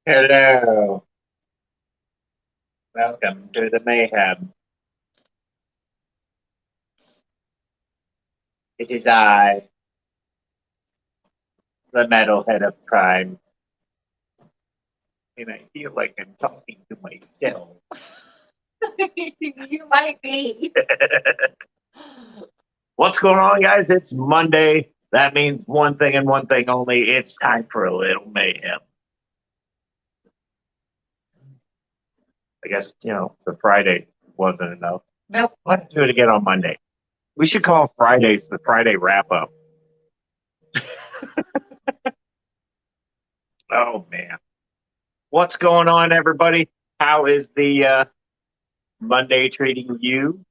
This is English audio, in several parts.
Hello. Welcome to the Mayhem. It is I, the metalhead of crime, and I feel like I'm talking to myself. You might be. What's going on, guys? It's Monday. That means one thing and one thing only. It's time for a little mayhem. I guess, the Friday wasn't enough. Nope. Let's do it again on Monday. We should call Fridays the Friday wrap up. Oh, man. What's going on, everybody? How is the Monday treating you?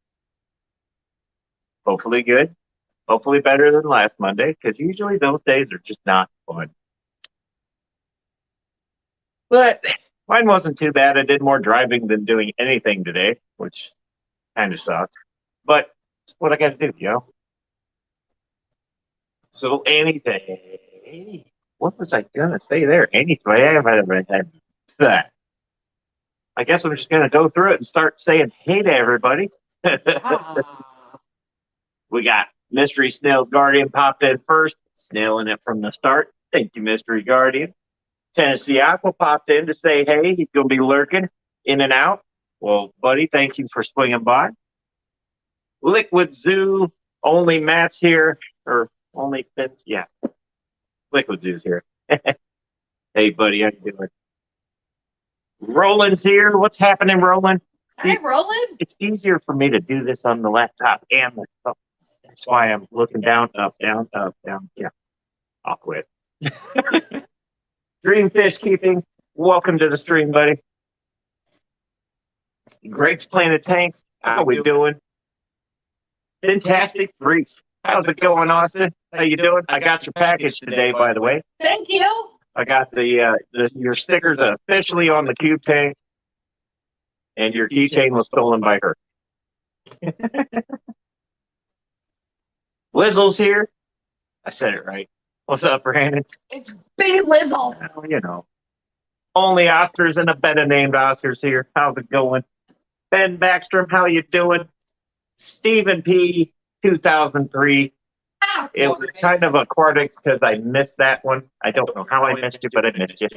Hopefully good. Hopefully better than last Monday, because usually those days are just not fun. But mine wasn't too bad. I did more driving than doing anything today, which kind of sucked. But it's what I got to do, So anything. What was I gonna say there? Anything. That. I guess I'm just gonna go through it and start saying hey to everybody. We got Mystery Snail's Guardian popped in first, snailing it from the start. Thank you, Mystery Guardian. Tennessee Aqua popped in to say hey. He's gonna be lurking in and out. Well, buddy, thank you for swinging by. Liquid Zoo, only Matt's here, or only Finn's, yeah. Liquid Zoo's here. Hey, buddy, how you doing? Roland's here. What's happening, Roland? Hi, Roland. It's easier for me to do this on the laptop and the phone. That's why I'm looking down, up, down, up, down. Yeah, I'll quit. Dreamfish Keeping, welcome to the stream, buddy. Greg's Planet Tanks, how we doing? Fantastic Freaks. How's it going, Austin? How you doing? I got your package today, by the way. Thank you. I got your stickers officially on the Cube tank, and your keychain was stolen by her. Lizzle's here. I said it right. What's up, Brandon? It's Big Lizzle. Well, only Oscars and a better named Oscars here. How's it going? Ben Backstrom, how you doing? Stephen P. 2003. It was kind of aquatic because I missed that one. I don't know how I missed you, but I missed you.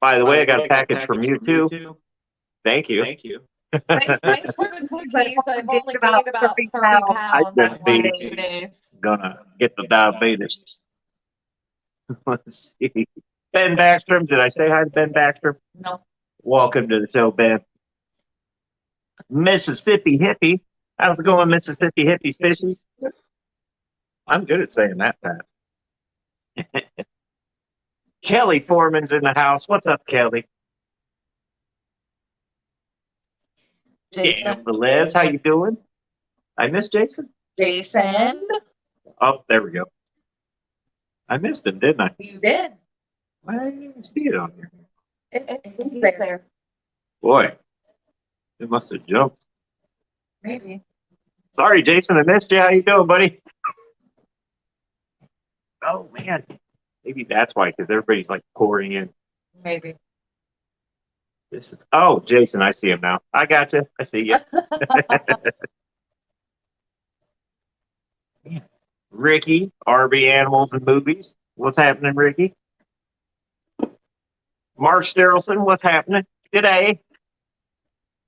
By the way, I got a package from you too. Thank you. Thanks for the cookies. I've only gained about 30 pounds in the last 2 days. Gonna get the diabetes. Let's see. Ben Backstrom. Did I say hi to Ben Backstrom? No. Welcome to the show, Ben. Mississippi Hippie. How's it going, Mississippi Hippie Fishies? I'm good at saying that fast. Kelly Foreman's in the house. What's up, Kelly? Jason. Liz, how you doing? I missed Jason. Jason. Oh, there we go. I missed him, didn't I? You did. I didn't see it on here. He's there. Boy, it must have jumped. Maybe. Sorry, Jason, I missed you. How you doing, buddy? Oh, man. Maybe that's why, because everybody's like pouring in. Maybe. Jason, I see him now. I got you. I see you. Ricky, RB Animals and Movies. What's happening, Ricky? Mark Sterlson, what's happening? G'day.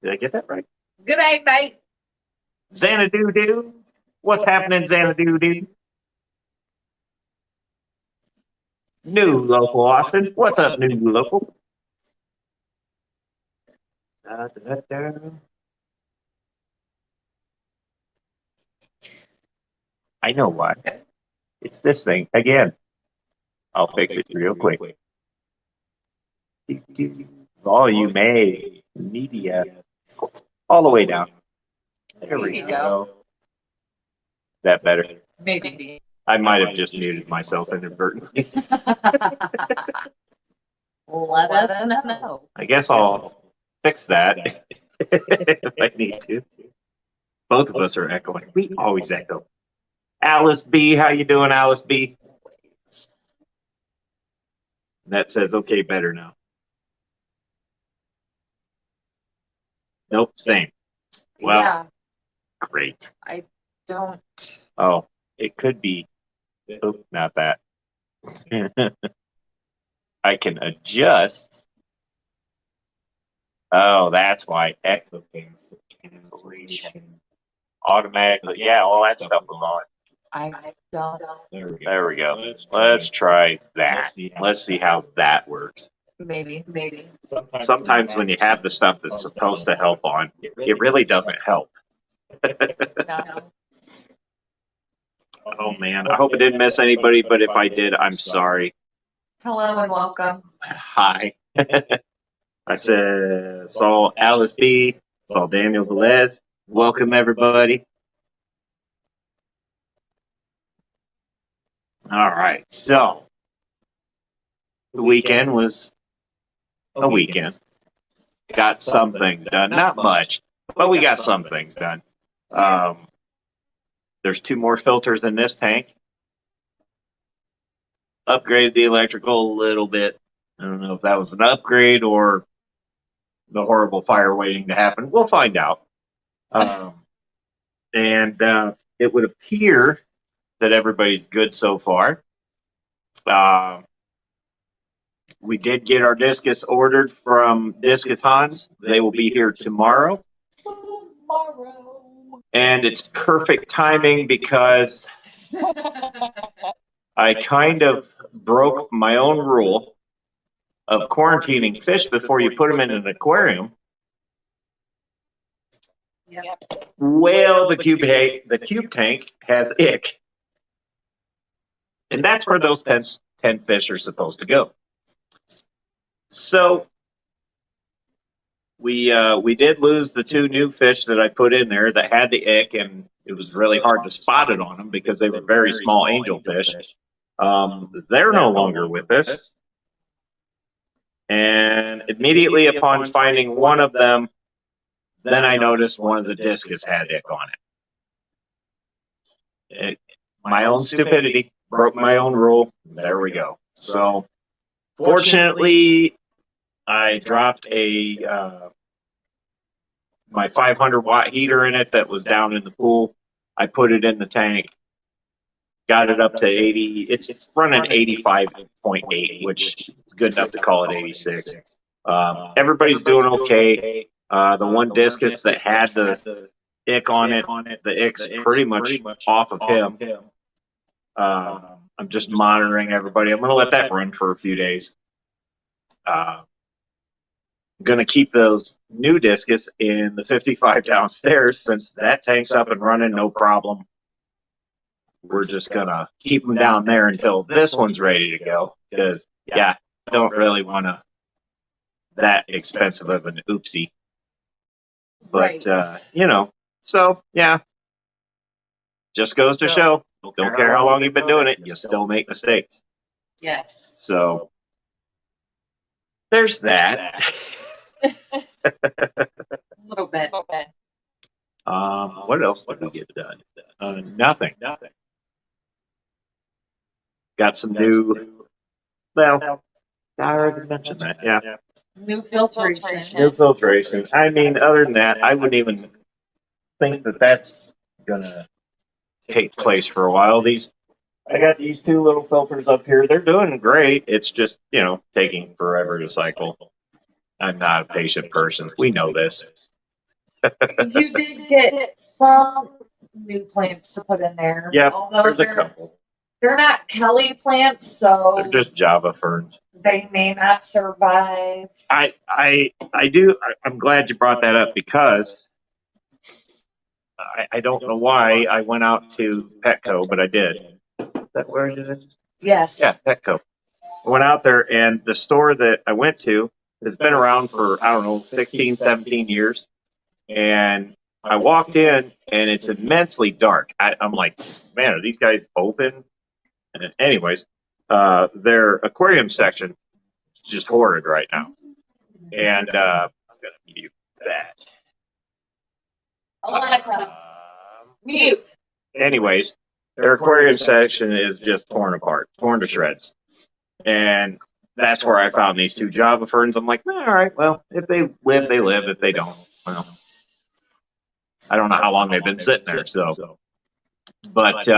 Did I get that right? Good day, mate. Xanadu. What's happening, Xanadu? New Local Austin. What's up, New Local? I know why. It's this thing. Again. I'll fix it real quick. Volume A. Media. All the way down. There we go. That better? Maybe. I might have just muted myself inadvertently. Let us know. I guess I'll fix that if I need to. Both of us are echoing. We always echo. Alice B, how you doing, Alice B? That says okay better now. Nope, same. Well, Yeah, great. I don't. Oh, it could be. Oh, not that. I can adjust. Oh, that's why. Cancellation. Automatically. Yeah, all that stuff was on. I don't. There we go. Let's try that. Let's see how that works. Maybe. Sometimes when you have the stuff that's supposed to help on, it really doesn't help. No. Oh man, I hope I didn't miss anybody, but if I did, I'm sorry. Hello and welcome. Hi. I saw Alice B, saw Daniel Velez. Welcome everybody. All right, so the weekend was a weekend. Got some things done, not much, but we got some things done. There's 2 more filters in this tank. Upgraded the electrical a little bit. I don't know if that was an upgrade or the horrible fire waiting to happen. We'll find out. And it would appear that everybody's good so far. We did get our discus ordered from Discus Hans. They will be here tomorrow. And it's perfect timing because I kind of broke my own rule of quarantining fish before you put them in an aquarium. Yep. Well, the cube tank has ick. And that's where those 10 fish are supposed to go. So we did lose the 2 new fish that I put in there that had the ick, and it was really hard to spot it on them because they were very small angelfish. They're no longer with us. And immediately upon finding one of them, then I noticed one of the discus had ick on it. My own stupidity, broke my own rule. There we go. So fortunately, I dropped my 500-watt heater in it that was down in the pool. I put it in the tank, got it up to 80. It's running 85.8, which is good enough to call it 86. Everybody's doing okay. The one discus that had the ick on it, the ick's pretty much off of him. I'm just monitoring everybody. I'm going to let that run for a few days. I'm going to keep those new discus in the 55 downstairs since that tank's up and running, no problem. We're just going to keep them down there until this one's ready to go because, yeah, don't really want that expensive of an oopsie. But, so, yeah, just goes to show, don't care how long you've been doing it, you still make mistakes. Yes. So, there's that. A little bit. What else did we get done? Nothing. Got some new, well, I already mentioned that, yeah. New filtration. New filtration. I mean, other than that, I wouldn't even think that that's gonna take place for a while. I got these 2 little filters up here. They're doing great. It's just, taking forever to cycle. I'm not a patient person. We know this. You did get some new plants to put in there. Yeah, although there's a couple. They're not Kelly plants, so They're just Java ferns. they may not survive. I'm glad you brought that up because I don't know why I went out to Petco, but I did. Is that where it is? Yes. Yeah, Petco. I went out there, and the store that I went to has been around for, 16, 17 years. And I walked in, and it's immensely dark. I'm like, man, are these guys open? And anyways, their aquarium section is just horrid right now. And I'm going to mute that. Alexa, mute. Anyways, their aquarium section is just torn apart, torn to shreds. And that's where I found these 2 Java ferns. I'm like, all right, well, if they live, they live. If they don't, well, I don't know how long they've been sitting there. So, but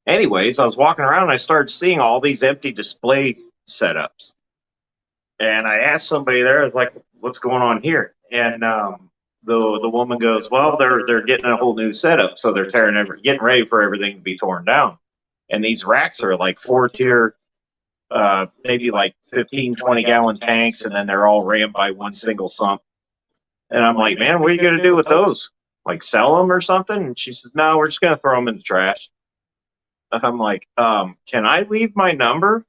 anyways, I was walking around and I started seeing all these empty display setups. And I asked somebody there, I was like, what's going on here? And the woman goes, well, they're getting a whole new setup. So they're getting ready for everything to be torn down. And these racks are like 4-tier, maybe like 15, 20-gallon tanks. And then they're all rammed by one single sump. And I'm like, man, what are you going to do with those? Like sell them or something? And she says, no, we're just going to throw them in the trash. I'm like, can I leave my number?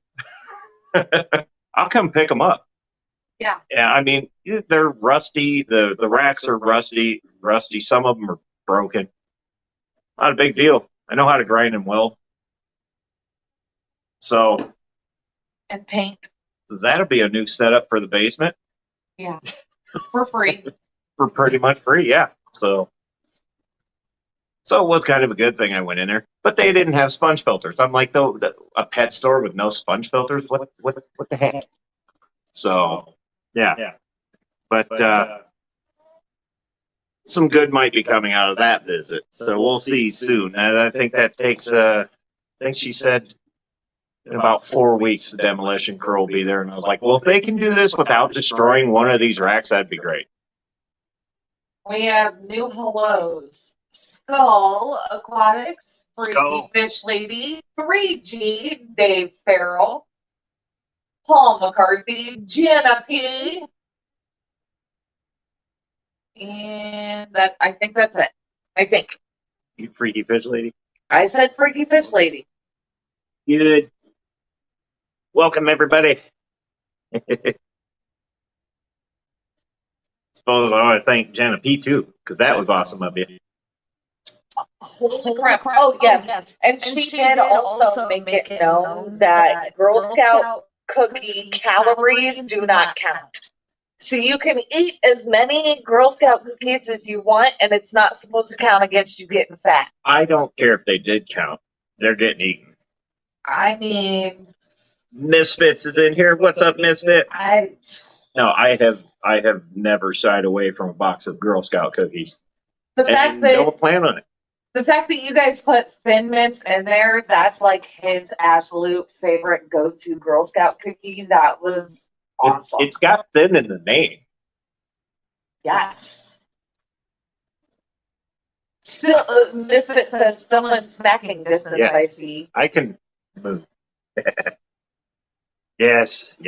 I'll come pick them up. Yeah. Yeah, I mean, they're rusty. The racks are rusty. Some of them are broken. Not a big deal. I know how to grind and weld. So. And paint. That'll be a new setup for the basement. Yeah. For free. For pretty much free, yeah. So it was kind of a good thing I went in there. But they didn't have sponge filters. I'm like, a pet store with no sponge filters? What the heck? So, yeah. But some good might be coming out of that visit. So we'll see soon. And I think that takes, I think she said in about 4 weeks, the demolition crew will be there. And I was like, well, if they can do this without destroying one of these racks, that'd be great. We have new hellos. Skull Aquatics, Freaky Fish Lady, 3G, Dave Farrell, Paul McCarthy, Jenna P. And I think that's it. I think. You Freaky Fish Lady? I said Freaky Fish Lady. Good. Welcome, everybody. Suppose I want to thank Jenna P. too, because that was awesome of you. Holy crap. Oh, yes. And she did also make it known that Girl Scout cookie calories do not count. So you can eat as many Girl Scout cookies as you want, and it's not supposed to count against you getting fat. I don't care if they did count. They're getting eaten. I mean... Misfits is in here. What's up, Misfit? No, I have never shied away from a box of Girl Scout cookies. The fact that don't plan on it. The fact that you guys put Thin Mints in there, that's like his absolute favorite go-to Girl Scout cookie. That was awesome. It's got thin in the name. Yes. Still, Misfit says still in smacking distance, Yes. I see. I can move. Yes.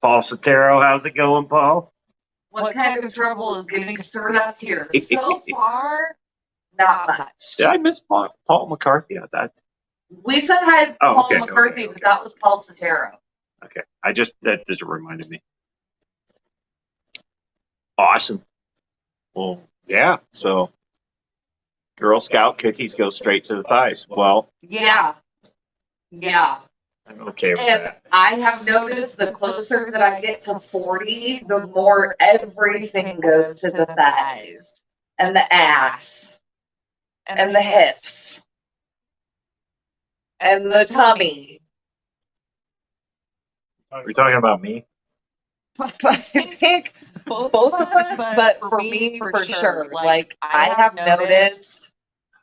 Paul Sotero, how's it going, Paul? What kind of trouble is getting stirred up here? So far, not much. Did I miss Paul McCarthy at that? We said had Paul okay, McCarthy, but that was Paul Sotero. Okay. That just reminded me. Awesome. Well, yeah. So Girl Scout cookies go straight to the thighs. Well, Yeah. I'm okay with And that. I have noticed the closer that I get to 40, the more everything goes to the thighs and the ass and the hips and the tummy. We're talking about me. I think both of us, but for me, for sure. Like, I have noticed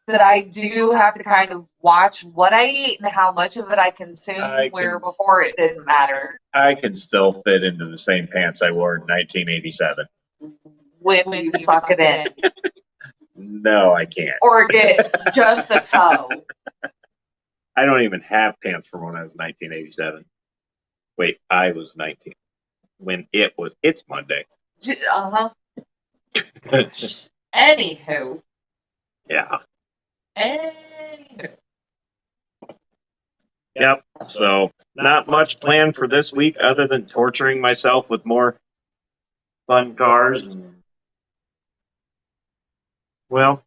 that I do have to kind of watch what I eat and how much of it I consume, where before it didn't matter. I can still fit into the same pants I wore in 1987. When you suck it in. No, I can't. Or get just a toe. I don't even have pants from when I was 1987. Wait, I was 19. When it's Monday. Uh-huh. Anywho. Yeah. Anywho. Yep. So not much planned for this week other than torturing myself with more fun cars and, well,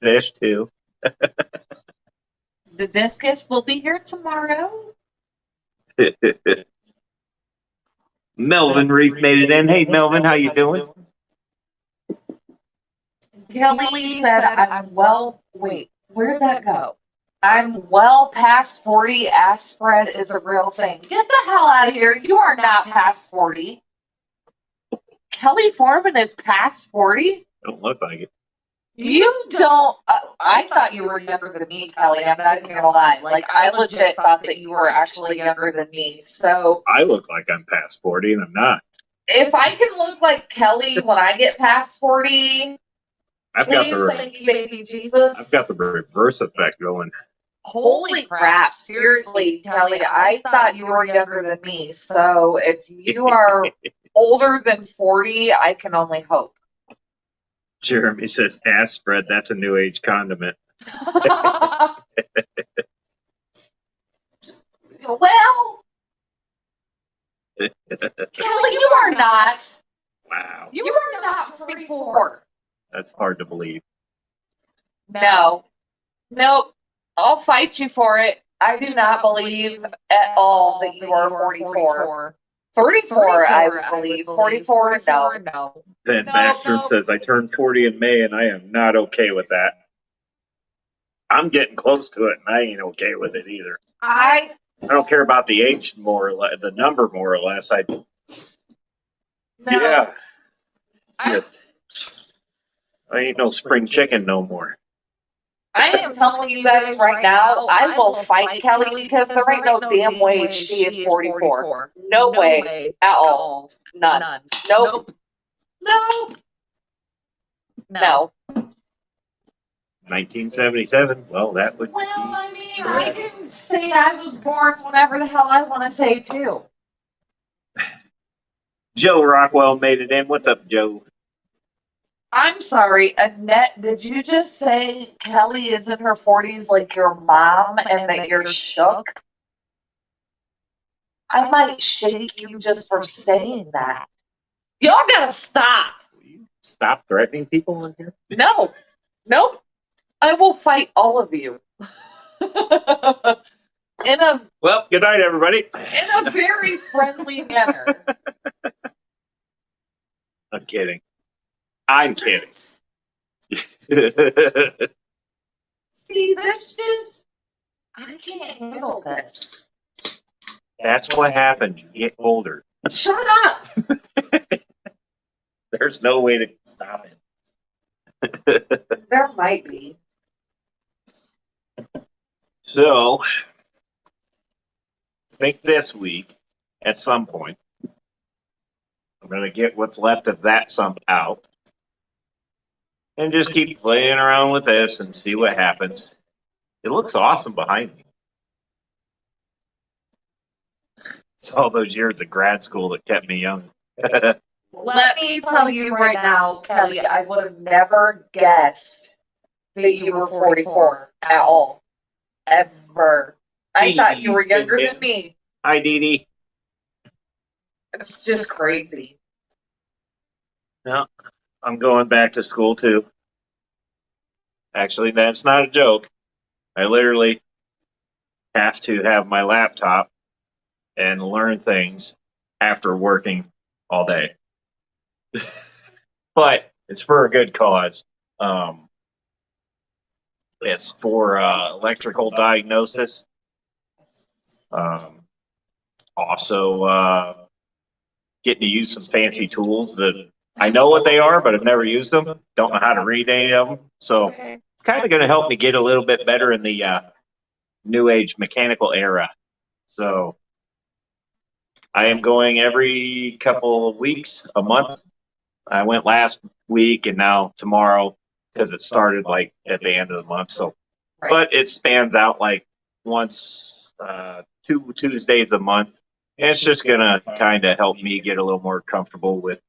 fish too. The discus will be here tomorrow. Melvin Reef made it in. Hey, Melvin, how you doing? Kelly said, wait, where'd that go? I'm well past 40. Ass spread is a real thing. Get the hell out of here. You are not past 40. Kelly Foreman is past 40? Don't look like it. You don't. I thought you were younger than me, Kelly. I'm not even gonna lie. Like, I legit thought that you were actually younger than me. So I look like I'm past 40, and I'm not. if I can look like Kelly when I get past 40, I've got please, the thank you, baby Jesus. I've got the reverse effect going. Holy crap! Seriously, Kelly, I thought you were younger than me. So if you are older than 40, I can only hope. Jeremy says ass spread. That's a new age condiment. Well, Kelly, you are not. Wow. You are not 44. That's hard to believe. No. Nope. I'll fight you for it. I do not believe at all that you are 44. 34, I believe. 44, no. Ben No, Backstrom no. says, I turned 40 in May, and I am not okay with that. I'm getting close to it, and I ain't okay with it either. I don't care about the age more or less, the number more or less. No. Yeah. I ain't no spring chicken no more. am telling you guys right now, I will fight Kelly because there ain't no damn way she is 44. No way at all. None. Nope. No. 1977. Well, that would Well, be. I mean, I can say I was born whenever the hell I want to say too. Joe Rockwell made it in. What's up, Joe? I'm sorry, Annette, did you just say Kelly is in her 40s like your mom and that you're shook? I might shake you just for saying that. Y'all gotta stop. Will you stop threatening people on here? No. Nope. I will fight all of you. Well, good night, everybody. In a very friendly manner. I'm kidding. I'm kidding. See, this just, I can't handle this. That's what happens. You get older. Shut up. There's no way to stop it. There might be. So, I think this week, at some point, I'm going to get what's left of that sump out and just keep playing around with this and see what happens. It looks awesome behind me. It's all those years of grad school that kept me young. Let me tell you right now, Kelly, I would have never guessed that you were 44 at all. Ever. I thought you were younger than me. Hi, Dee Dee. It's just crazy. No, I'm going back to school too. Actually, that's not a joke. I literally have to have my laptop and learn things after working all day. But it's for a good cause. It's for electrical diagnosis. Also, getting to use some fancy tools that I know what they are, but I've never used them. Don't know how to read any of them. So it's kind of going to help me get a little bit better in the new age mechanical era. So I am going every couple of weeks, a month. I went last week and now tomorrow because it started like at the end of the month. So, but it spans out like once, 2 Tuesdays a month. And it's just going to kind of help me get a little more comfortable with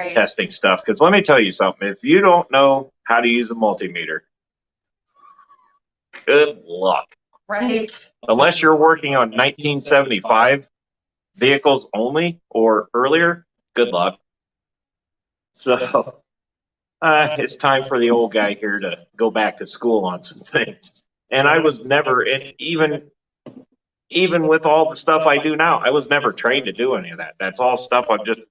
testing stuff. Because let me tell you something. If you don't know how to use a multimeter, good luck. Right. Unless you're working on 1975 vehicles only or earlier, good luck. So it's time for the old guy here to go back to school on some things. And I was never, even with all the stuff I do now, I was never trained to do any of that. That's all stuff I've just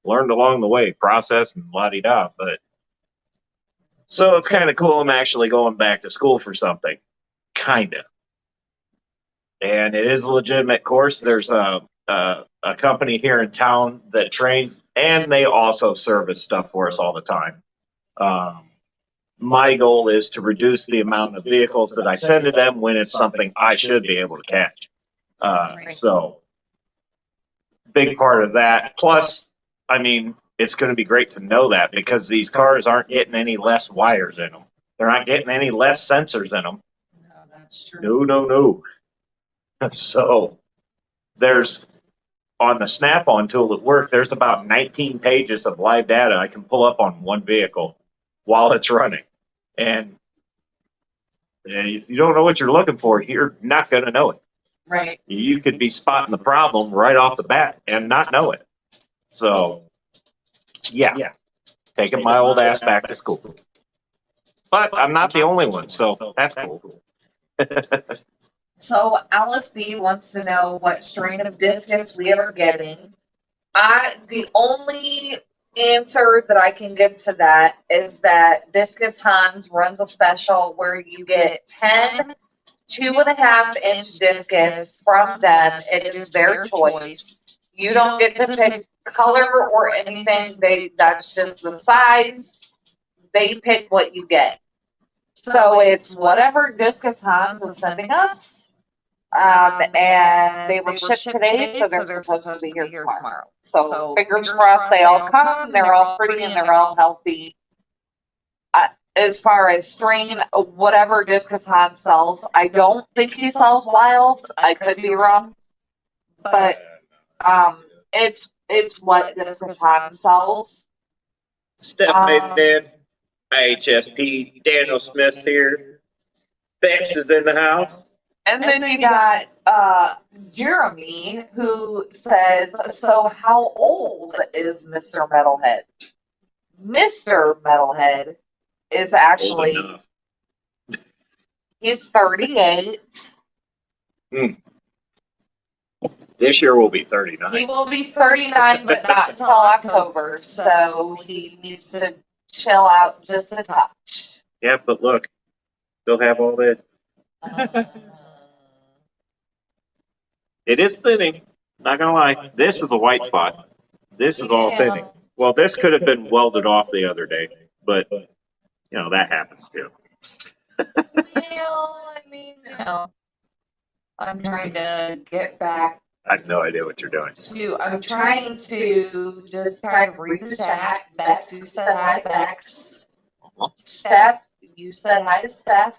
learned along the way, process and la-di-da. But so it's kind of cool. I'm actually going back to school for something, kind of. And it is a legitimate course. There's a a company here in town that trains, and they also service stuff for us all the time. My goal is to reduce the amount of vehicles that I send to them when it's something I should be able to catch. So, big part of that. Plus, I mean, it's going to be great to know that because these cars aren't getting any less wires in them. They're not getting any less sensors in them. No, that's true. No. So, there's on the Snap-on tool at work, there's about 19 pages of live data I can pull up on one vehicle while it's running. And if you don't know what you're looking for, you're not going to know it. Right. You could be spotting the problem right off the bat and not know it. So, yeah, taking my old ass back to school. But I'm not the only one, so that's cool. So Alice B wants to know what strain of discus we are getting. The only answer that I can give to that is that Discus Hans runs a special where you get 10 2.5-inch discus from them. It is their choice. You don't get to pick color or anything. That's just the size. They pick what you get. So it's whatever Discus Hans is sending us. And they were shipped today, so they're supposed to be here tomorrow. So fingers crossed they all come, they're all pretty, and they're all healthy. As far as strain, whatever Discus Hans sells, I don't think he sells wilds. I could be wrong. But it's what Discus Hans sells. Steph made it in. IHSP, Daniel Smith here. Bex is in the house. And then you got Jeremy, who says, so how old is Mr. Metalhead? Mr. Metalhead is actually, he's 38. This year will be 39. He will be 39, but not until October, so he needs to chill out just a touch. Yeah, but look, they'll have all that. It is thinning. Not gonna lie. This is a white spot. This is all thinning. Well, this could have been welded off the other day, but you know that happens too. Well, I mean, I'm trying to get back. I have no idea what you're doing. I'm trying to just kind of read the chat. Bex, you said hi, Bex. Steph, you said hi to Steph.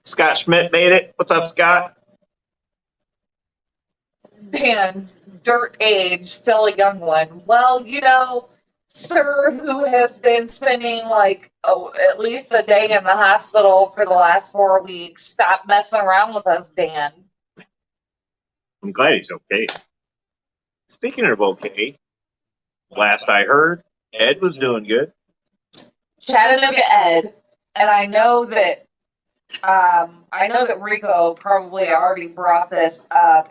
Scott Schmidt made it. What's up, Scott? And dirt age, still a young one. Well, sir, who has been spending at least a day in the hospital for the last 4 weeks, stop messing around with us, Dan. I'm glad he's okay. Speaking of okay, last I heard, Ed was doing good. Chattanooga Ed, and I know that Rico probably already brought this up.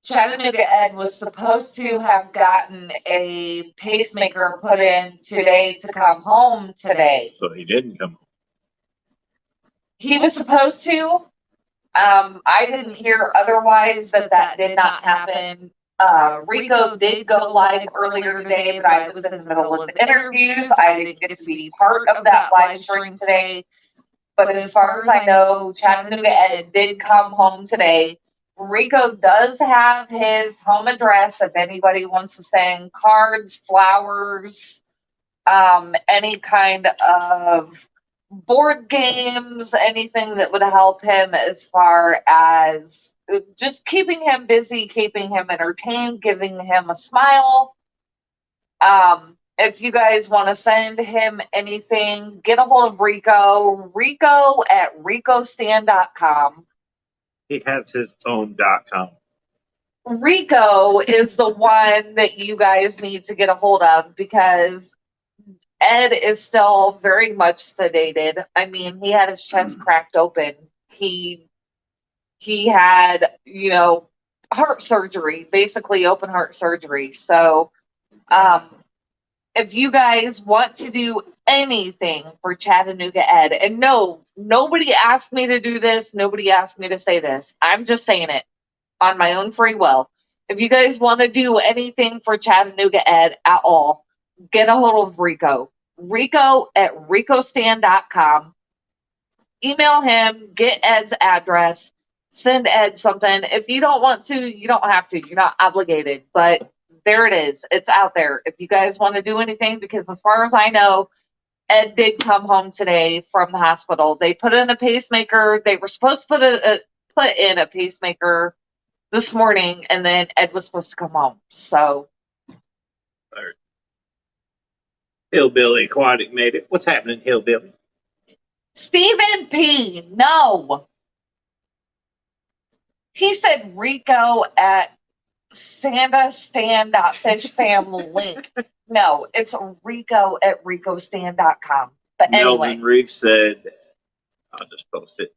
Chattanooga Ed was supposed to have gotten a pacemaker put in today to come home today. So he didn't come home. He was supposed to. I didn't hear otherwise that did not happen. Rico did go live earlier today, but I was in the middle of interviews. I didn't get to be part of that live stream today. But as far as I know, Chattanooga Ed did come home today. Rico does have his home address if anybody wants to send cards, flowers, any kind of board games, anything that would help him as far as just keeping him busy, keeping him entertained, giving him a smile. If you guys want to send him anything, get a hold of Rico. Rico at RicoStan.com. He has his own .com. Rico is the one that you guys need to get a hold of because Ed is still very much sedated. I mean, he had his chest cracked open. He had, heart surgery, basically open heart surgery. So, if you guys want to do anything for Chattanooga Ed, and no, nobody asked me to do this, nobody asked me to say this. I'm just saying it on my own free will. If you guys want to do anything for Chattanooga Ed at all, get a hold of Rico. Rico at ricostand.com. Email him, get Ed's address, send Ed something. If you don't want to, you don't have to. You're not obligated. But there it is. It's out there. If you guys want to do anything, because as far as I know, Ed did come home today from the hospital. They put in a pacemaker. They were supposed to put in a pacemaker this morning, and then Ed was supposed to come home. So, Hillbilly Aquatic made it. What's happening, Hillbilly? Stephen P. No. He said Rico at sandastan.fishfam link. No, it's Rico at ricostand.com. But anyway. Melvin Reef said, I'll just post it.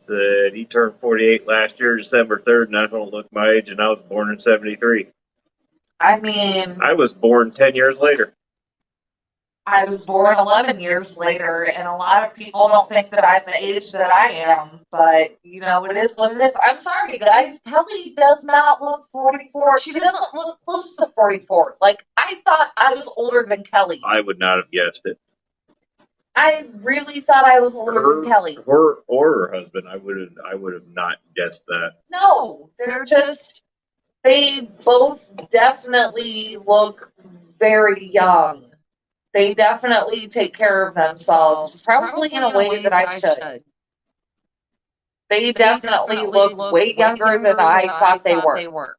Said he turned 48 last year, December 3rd, and I don't look my age, and I was born in 73. I mean, I was born 10 years later. I was born 11 years later, and a lot of people don't think that I'm the age that I am, but, you know, it is what it is. I'm sorry, guys. Kelly does not look 44. She doesn't look close to 44. Like, I thought I was older than Kelly. I would not have guessed it. I really thought I was older than Kelly. Her or her husband, I would have not guessed that. No, they both definitely look very young. They definitely take care of themselves, probably in a way that I should. They definitely look way younger than I thought they were.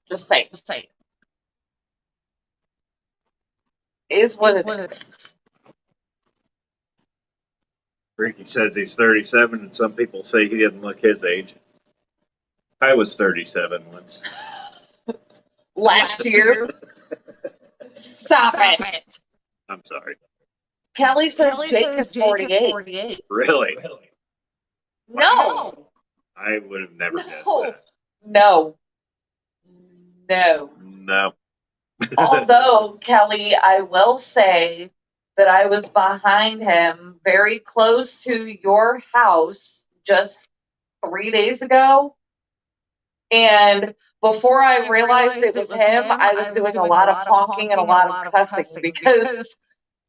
Just saying. Is what it is. Ricky says he's 37, and some people say he didn't look his age. I was 37 once. Last year? Stop it. I'm sorry. Kelly says Jake is 48. Really? No. I would have never guessed that. No. No. Although, Kelly, I will say that I was behind him very close to your house just 3 days ago. And before I realized it was him, I was doing a lot of honking and a lot of cussing because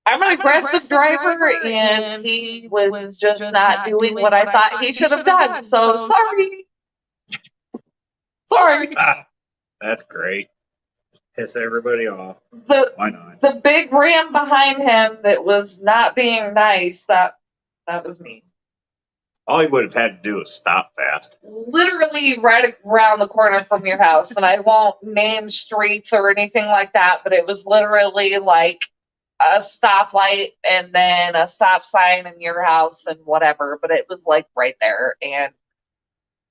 I'm an aggressive driver and he was just not doing what I thought he should have done. So sorry. Sorry. That's great. Piss everybody off. Why not? The big ram behind him that was not being nice, that was me. All he would have had to do was stop fast. Literally right around the corner from your house. And I won't name streets or anything like that, but it was literally like a stoplight and then a stop sign in your house and whatever. But it was like right there. And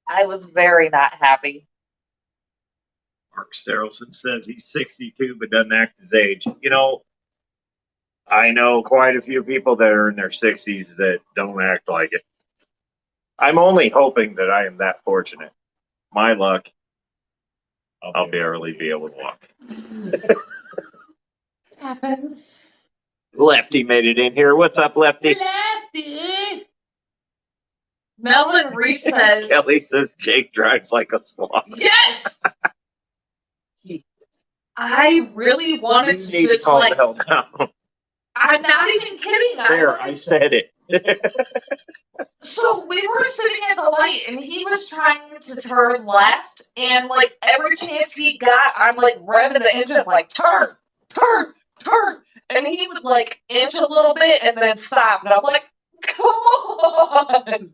I was very not happy. Mark Sterlson says he's 62 but doesn't act his age. You know, I know quite a few people that are in their 60s that don't act like it. I'm only hoping that I am that fortunate. My luck, I'll barely be able to walk. Happens. Lefty made it in here. What's up, Lefty? Lefty! Melvin Reese says... Kelly says Jake drives like a sloth. Yes! I really wanted to just calm the hell down. I'm not even kidding. I said it. So we were sitting at the light and he was trying to turn left and like every chance he got, I'm like revving the engine like turn. And he would like inch a little bit and then stop. And I'm like, come on.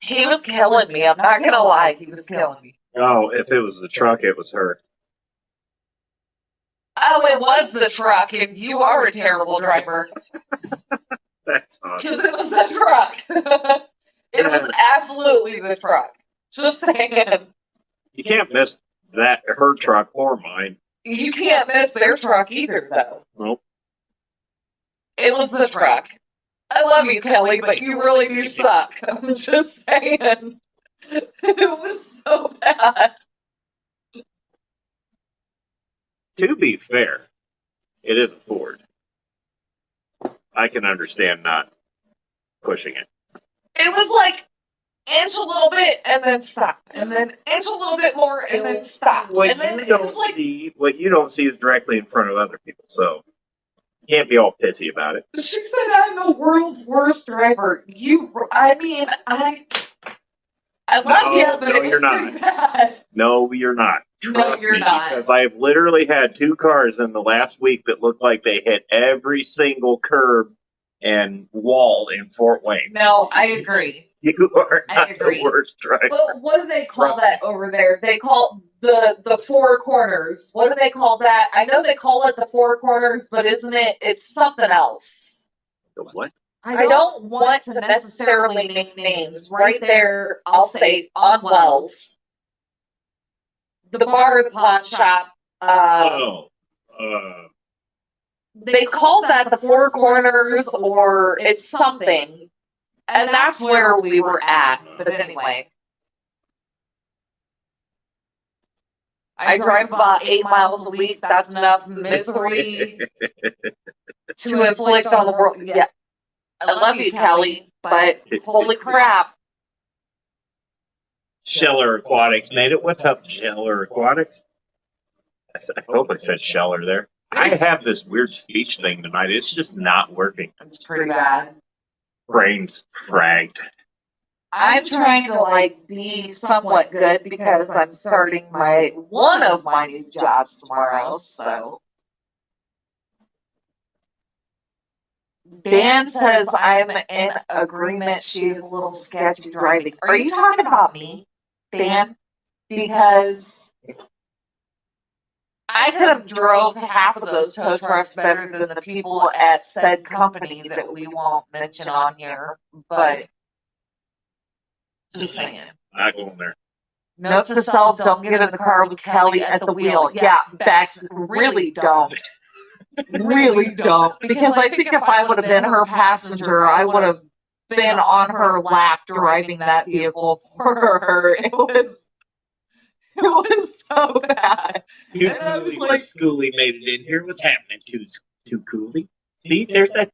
He was killing me. I'm not going to lie. He was killing me. Oh, if it was the truck, it was her. Oh, it was the truck, and you are a terrible driver. That's awesome. Because it was the truck. It was absolutely the truck. Just saying. You can't miss that, her truck or mine. You can't miss their truck either, though. Nope. It was the truck. I love you, Kelly, but you really do suck. I'm just saying. It was so bad. To be fair, it is a Ford. I can understand not pushing it. It was like inch a little bit and then stop, and then inch a little bit more and then stop, and then it was like What you don't see is directly in front of other people, so you can't be all pissy about it. she said I'm the world's worst driver. I mean, I love you, but no, it was you're not. pretty bad. No, you're not. Trust you're me, not. because I've literally had 2 cars in the last week that looked like they hit every single curb and wall in Fort Wayne. No, I agree. You are not agree. the worst driver. But what do they call Trust that over there? They call the four corners. What do they call that? I know they call it the four corners, but isn't it? It's something else. The what? I don't want to necessarily name names. Right there, I'll say on Wells, the bar, the pawn shop. They call that the four corners, or it's something, and that's where we were at. But anyway, I drive about 8 miles a week. That's enough misery to inflict on the world. Yeah, I love you, Kelly, but holy crap. Scheller Aquatics made it. What's up, Scheller Aquatics? I hope I said Scheller there. I have this weird speech thing tonight. It's just not working. It's pretty bad. Brain's fragged. I'm trying to be somewhat good because I'm starting one of my new jobs tomorrow. So Dan says I'm in agreement. She's a little sketchy driving. Are you talking about me, Dan? Because I could have drove half of those tow trucks better than the people at said company that we won't mention on here, but just saying. Not going there. Note to self, don't get in the car with Kelly at the wheel. Yeah, Bex, really don't. Really don't. Because I think if I would have been her passenger, I would have been on her lap driving that vehicle for her. It was so bad. Too And I was Cooley, like- Schooly made it in here. What's happening, Too Cooley? See, there's that.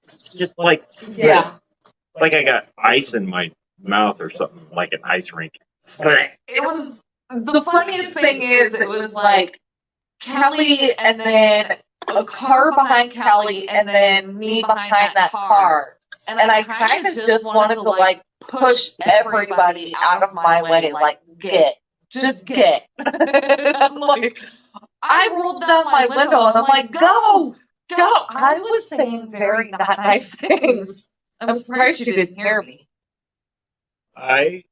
It's just like, Yeah. it's like I got ice in my mouth or something, like an ice rink. It was, the funniest thing is, it was like Kelly and then a car behind Kelly and then me behind that car. And I kind of just wanted to push everybody out of my way, just get. I'm like, I rolled down my window and I'm like, go. I was saying very not nice things. I'm surprised you didn't hear me. I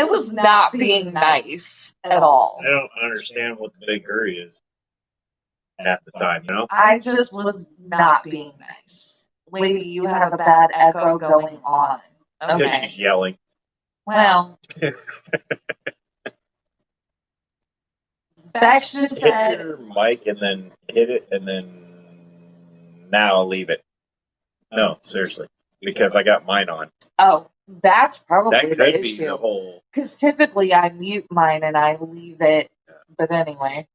was not being nice at all. I don't understand what the big hurry is half the time, you know? I just was not being nice. Lady, you have a bad echo going on. Because Okay. she's yelling. Well, Bex just Hit said, your mic and then hit it and then now leave it. No, seriously. Because I got mine on. oh, that's That probably could the be the issue. whole. Because typically I mute mine and I leave it. But anyway.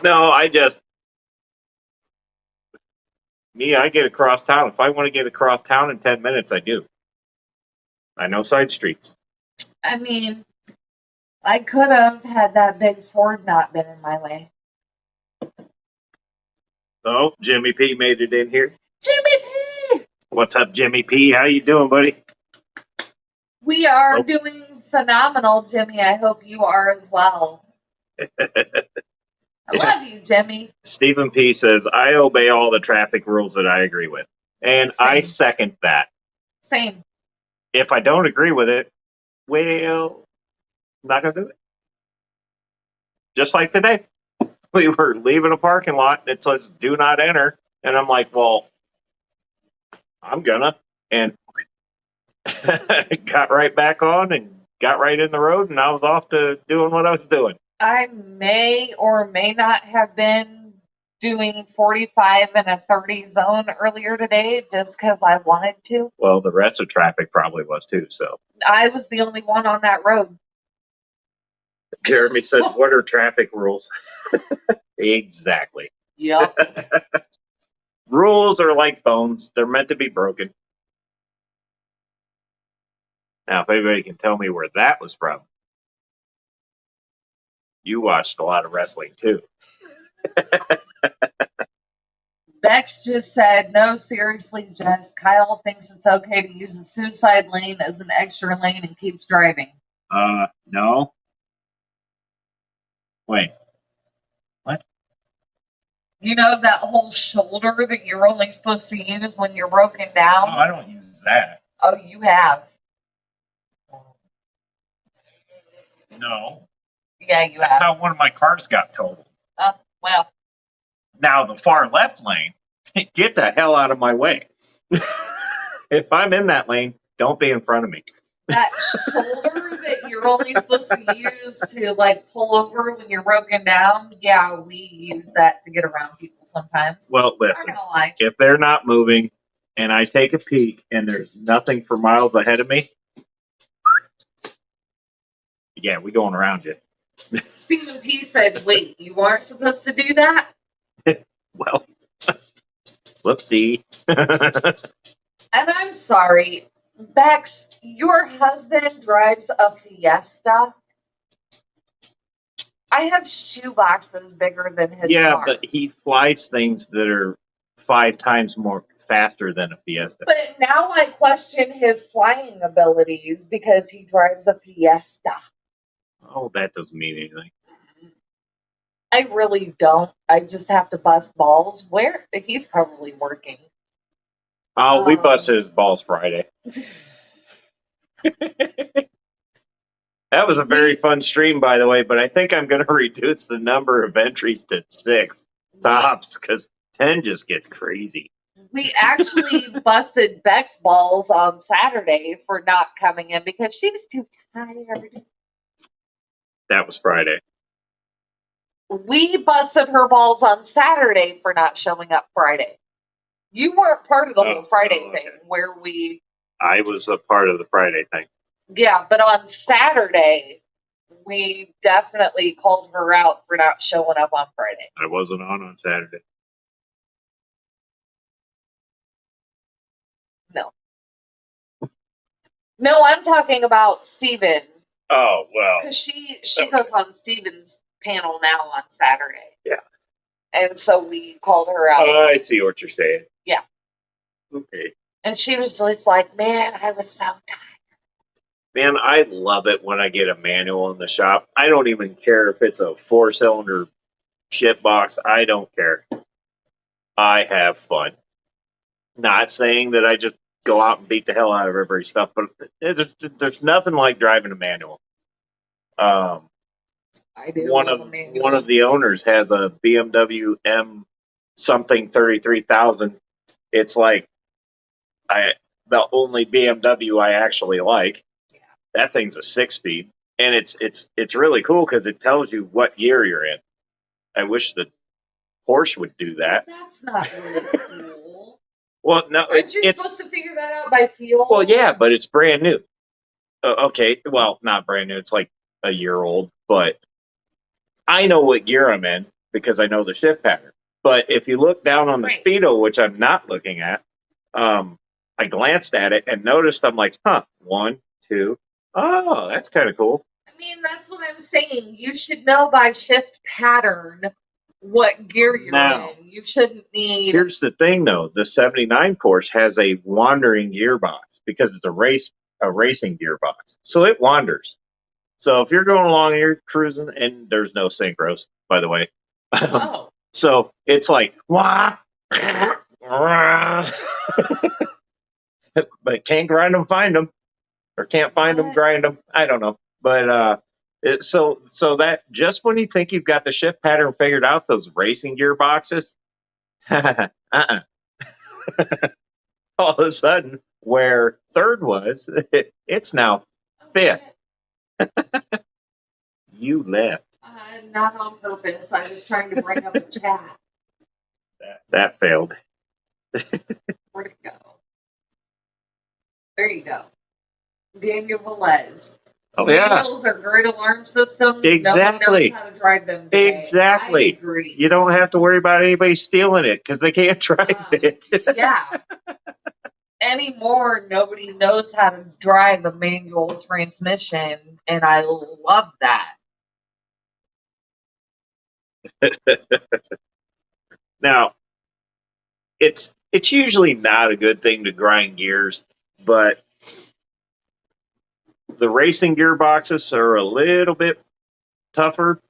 No, I get across town. If I want to get across town in 10 minutes, I do. I know side streets. I mean, I could have had that big Ford not been in my way. Oh, Jimmy P made it in here. Jimmy P! What's up, Jimmy P? How you doing, buddy? We are doing phenomenal, Jimmy. I hope you are as well. I love you, Jimmy. Stephen P says, I obey all the traffic rules that I agree with. And I Same. second that. Same. If I don't agree with it, well, I'm not going to do it. Just like today. We were leaving a parking lot. It says, do not enter. And I'm like, well, I'm gonna. And got right back on and got right in the road. And I was off to doing what I was doing. I may or may not have been doing 45 in a 30 zone earlier today just because I wanted to. Well, the rest of traffic probably was too. So I was the only one on that road. Jeremy says, "What are traffic rules?" Exactly. Yep. Rules are like bones; they're meant to be broken. Now, if anybody can tell me where that was from, you watched a lot of wrestling too. Bex just said, no, seriously, Jess. Kyle thinks it's okay to use a suicide lane as an extra lane and keeps driving. No. Wait. What? You know that whole shoulder that you're only supposed to use when you're broken down? Oh, I don't use that. Oh, you have. No. Yeah, you That's have. how one of my cars got totaled. Well. Now, the far left lane, get the hell out of my way. If I'm in that lane, don't be in front of me. That shoulder that you're only supposed to use to like pull over when you're broken down, yeah, we use that to get around people sometimes. Well, I'm listen, not gonna lie. if they're not moving and I take a peek and there's nothing for miles ahead of me, yeah, we going around you. Stephen P said, wait, you aren't supposed to do that? Well, whoopsie. And I'm sorry, Bex, your husband drives a Fiesta. I have shoe boxes bigger than his Yeah, car. but he flies things that are 5 times more faster than a Fiesta. But now I question his flying abilities because he drives a Fiesta. Oh, that doesn't mean anything. I really don't. I just have to bust balls. Where he's probably working. Oh, we busted his balls Friday. That was a very fun stream, by the way, but I think I'm going to reduce the number of entries to 6 tops because 10 just gets crazy. We actually busted Beck's balls on Saturday for not coming in because she was too tired. That was Friday. We busted her balls on Saturday for not showing up Friday. You weren't part of the whole Friday thing where we... I was a part of the Friday thing. Yeah, but on Saturday, we definitely called her out for not showing up on Friday. I wasn't on Saturday. No. No, I'm talking about Steven. Oh, well. Because she goes on Steven's panel now on Saturday. Yeah. And so we called her out. I see what you're saying. Yeah. Okay. And she was just like, man, I was so tired. Man, I love it when I get a manual in the shop. I don't even care if it's a 4-cylinder shit box. I don't care. I have fun. Not saying that I just go out and beat the hell out of everybody's stuff, but there's nothing like driving a manual. I do. One of the owners has a BMW M something 33,000. It's like the only BMW I actually like. Yeah. That thing's a 6-speed, and it's really cool because it tells you what year you're in. I wish the Porsche would do that. That's not really cool. Well, no, aren't you supposed to figure that out by feel? Well, yeah, but it's brand new. Okay, well, not brand new. It's like a year old, but I know what gear I'm in because I know the shift pattern. But if you look down on the Speedo, which I'm not looking at, I glanced at it and noticed I'm like, 1, 2. Oh, that's kind of cool. I mean, that's what I'm saying. You should know by shift pattern what gear you're in. You shouldn't need... Here's the thing, though. The 79 Porsche has a wandering gearbox because it's a racing gearbox. So it wanders. So if you're going along, you're cruising, and there's no synchros, by the way. Oh. So it's like, wah, but can't grind them, find them, or can't find them, grind them. I don't know, but so that just when you think you've got the shift pattern figured out, those racing gearboxes, all of a sudden, where third was, it's now 5th. You left. Not on purpose. I was trying to bring up a chat. That failed. Where'd it go? There you go. Daniel Velez. Oh yeah, Manuals are great alarm systems. Exactly. No one knows how to drive them today. Exactly. I agree. you don't have to worry about anybody stealing it because they can't drive it. Yeah. Anymore, nobody knows how to drive a manual transmission, and I love that. Now, it's usually not a good thing to grind gears, but the racing gearboxes are a little bit tougher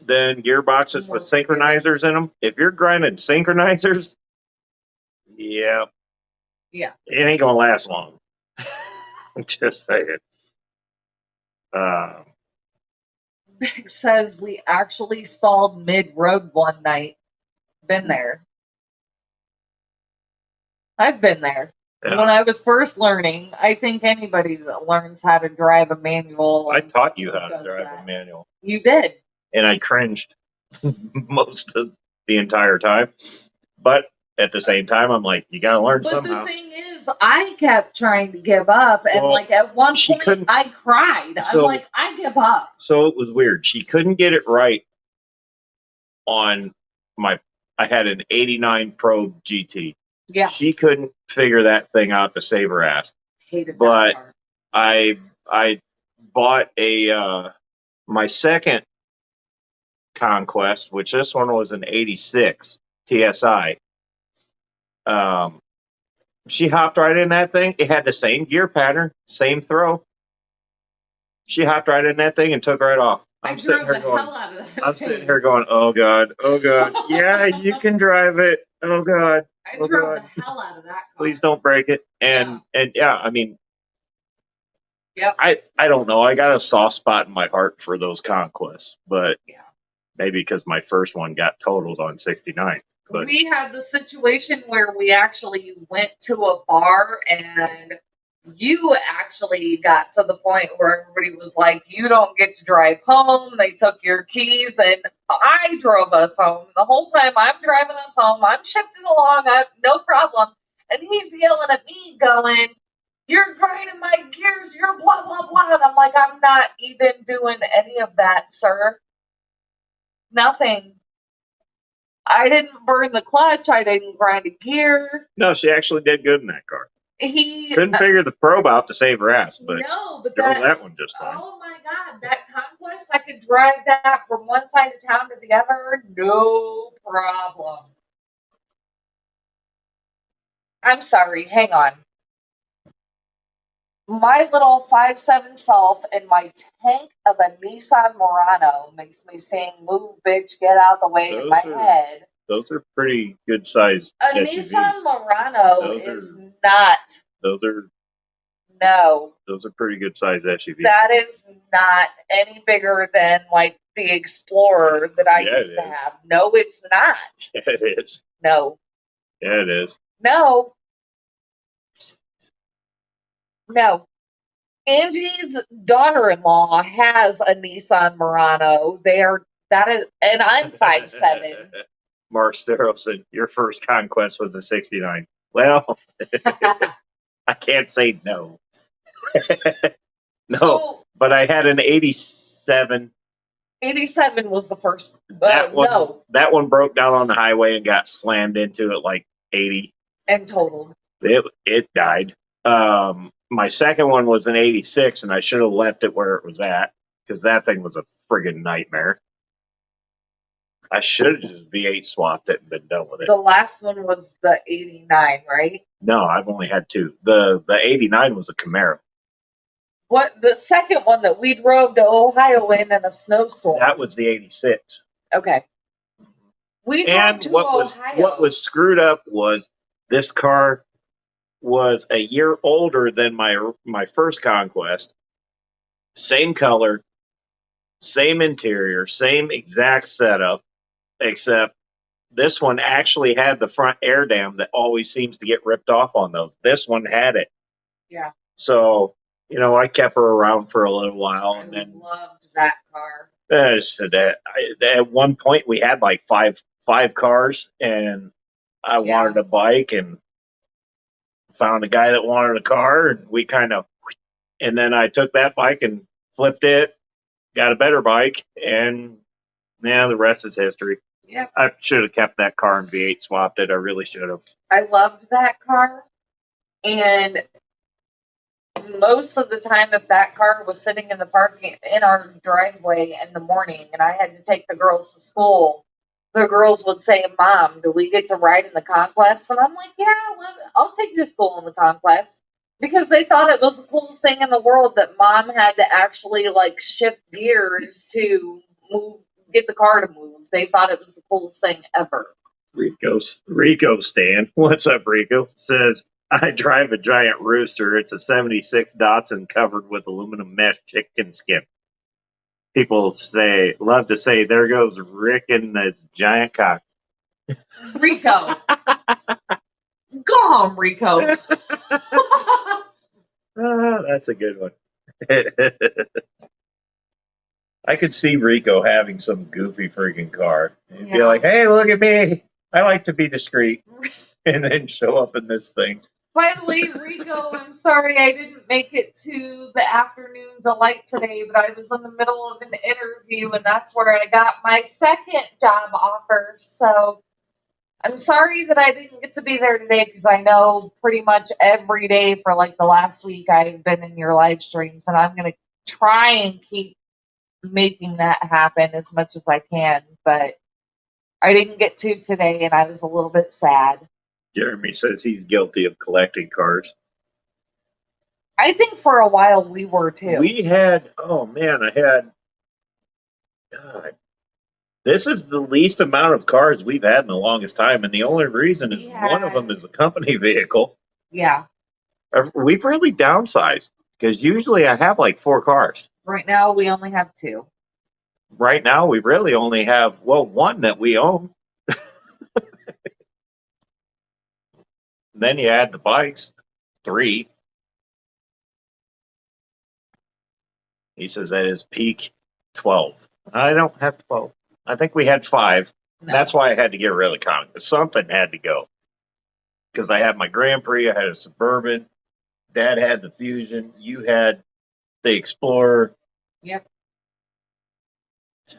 than gearboxes with synchronizers in them. If you're grinding synchronizers, yeah, it ain't gonna last long. I'm just saying. Big says we actually stalled mid-road one night. Been there. I've been there. Yeah. When I was first learning, I think anybody that learns how to drive a manual. I taught you how to does drive that. a manual, You did. and I cringed most of the entire time. But at the same time, I'm like, you gotta learn But somehow. the thing is, I kept trying to give up, and Well, like at one she point, couldn't- I cried. So- I'm like, I give up. So it was weird. She couldn't get it right on my. I had an '89 Pro GT. Yeah, She couldn't figure that thing out to save her ass. hated But that part. I bought my second Conquest, which this one was an '86 TSI. She hopped right in that thing. It had the same gear pattern, same throw. She hopped right in that thing and took right off. I'm sitting here going, oh God, oh God. Yeah, you can drive it. Oh God. I Oh, drove God. the hell out of that car. Please don't break it. And yeah, I mean, Yep. I don't know. I got a soft spot in my heart for those Conquests, but maybe because my first one got totaled on '69. But We had the situation where we actually went to a bar, and you actually got to the point where everybody was like, you don't get to drive home. They took your keys, and I drove us home. The whole time I'm driving us home, I'm shifting along, no problem. And he's yelling at me, going, you're grinding my gears, you're blah, blah, blah. And I'm like, I'm not even doing any of that, sir. Nothing. I didn't burn the clutch. I didn't grind a gear. no, she actually did good in that car. He Couldn't figure the probe out to save her ass, but no, but drove that one just fine. oh my God, that Conquest, I could drive that from one side of town to the other, no problem. I'm sorry, hang on. My little 5'7" self and my tank of a Nissan Murano makes me sing, move, bitch, get out the way in my head. Those are pretty good sized A SUVs. Nissan Murano Those is are- not. Those No, are pretty good sized SUVs. that is not any bigger than like the Explorer that I Yeah, used it to is. have. No, it's not. Yeah, it is. No, Yeah, it is. no, no. Angie's daughter-in-law has a Nissan Murano. And I'm 5'7". Mark Sterlson, your first Conquest was a '69. Well, I can't say no. No, So, but I had an '87. 87 was the first. That one, No, that one broke down on the highway and got slammed into it like 80. and totaled. It died. My second one was an '86, and I should have left it where it was at because that thing was a friggin' nightmare. I should have just V8 swapped it and been done with it. The last one was the 89, right? No, I've only had two. The '89 was a Camaro. What the second one that we drove to Ohio in a snowstorm? That was the '86. Okay. We drove And to what Ohio. was screwed up was this car was a year older than my first Conquest. Same color, same interior, same exact setup, except this one actually had the front air dam that always seems to get ripped off on those. This one had it. Yeah. So, I kept her around for a little while, and I then loved that car. at one point we had like five cars, and I wanted a bike and found a guy that wanted a car, and we and then I took that bike and flipped it, got a better bike, and the rest is history. Yeah. I should have kept that car and V8 swapped it. I really should have. I loved that car. And most of the time, if that car was sitting in the parking in our driveway in the morning and I had to take the girls to school, the girls would say, "Mom, do we get to ride in the Conquest?" And I'm like, "Yeah, I'll take you to school in the Conquest." Because they thought it was the coolest thing in the world that Mom had to actually like shift gears to move, get the car to move. They thought it was the coolest thing ever. Rico Stan, what's up, Rico? Says, I drive a giant rooster. It's a 76 Datsun covered with aluminum mesh chicken skin. People love to say, there goes Rick and his giant cock. Rico. Go home, Rico. That's a good one. I could see Rico having some goofy freaking car. He'd be like, hey, look at me. I like to be discreet. And then show up in this thing. Finally, Rico, I'm sorry I didn't make it to the afternoon delight today, but I was in the middle of an interview, and that's where I got my second job offer. So I'm sorry that I didn't get to be there today, because I know pretty much every day for like the last week I've been in your live streams, and I'm going to try and keep making that happen as much as I can, but I didn't get to today, and I was a little bit sad. Jeremy says he's guilty of collecting cars. I think for a while we were too. God. This is the least amount of cars we've had in the longest time, and the only reason is one of them is a company vehicle. Yeah. We've really downsized, because usually I have like 4 cars. Right now we only have 2. Right now we really only have, one that we own. Then you add the bikes, 3. He says that is peak 12. I don't have 12. I think we had 5. No. That's why I had to get rid of the comic. Something had to go. Because I had my Grand Prix, I had a Suburban, Dad had the Fusion, you had the Explorer. Yep.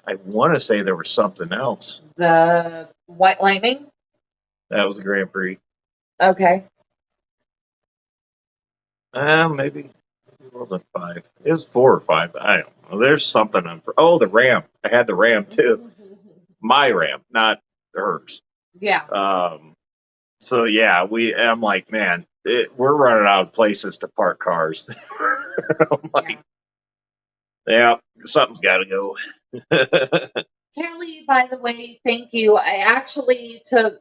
I want to say there was something else. The White Lightning? That was a Grand Prix. Okay. Maybe it wasn't 5. It was 4 or 5. I don't know. There's something the Ram. I had the Ram too. My Ram, not hers. Yeah. So yeah, I'm like, man, we're running out of places to park cars. I'm like, yeah, something's got to go. Kelly, by the way, thank you. I actually took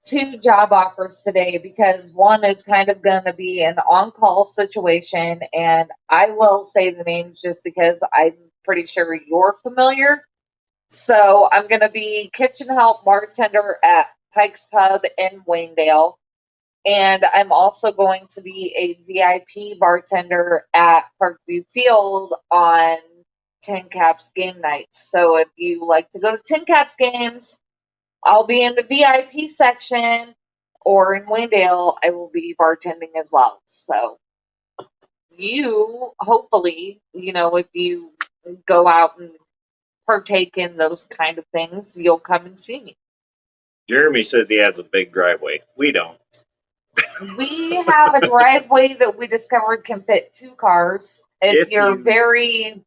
2 job offers today, because one is kind of going to be an on-call situation, and I will say the names just because I'm pretty sure you're familiar. So I'm going to be kitchen help bartender at Pike's Pub in Waynedale, and I'm also going to be a VIP bartender at Parkview Field on Tin Caps game nights. So if you like to go to Tin Caps games, I'll be in the VIP section, or in Waynedale, I will be bartending as well. So you, hopefully, if you go out and partake in those kind of things, you'll come and see me. Jeremy says he has a big driveway. We don't. We have a driveway that we discovered can fit 2 cars if you're very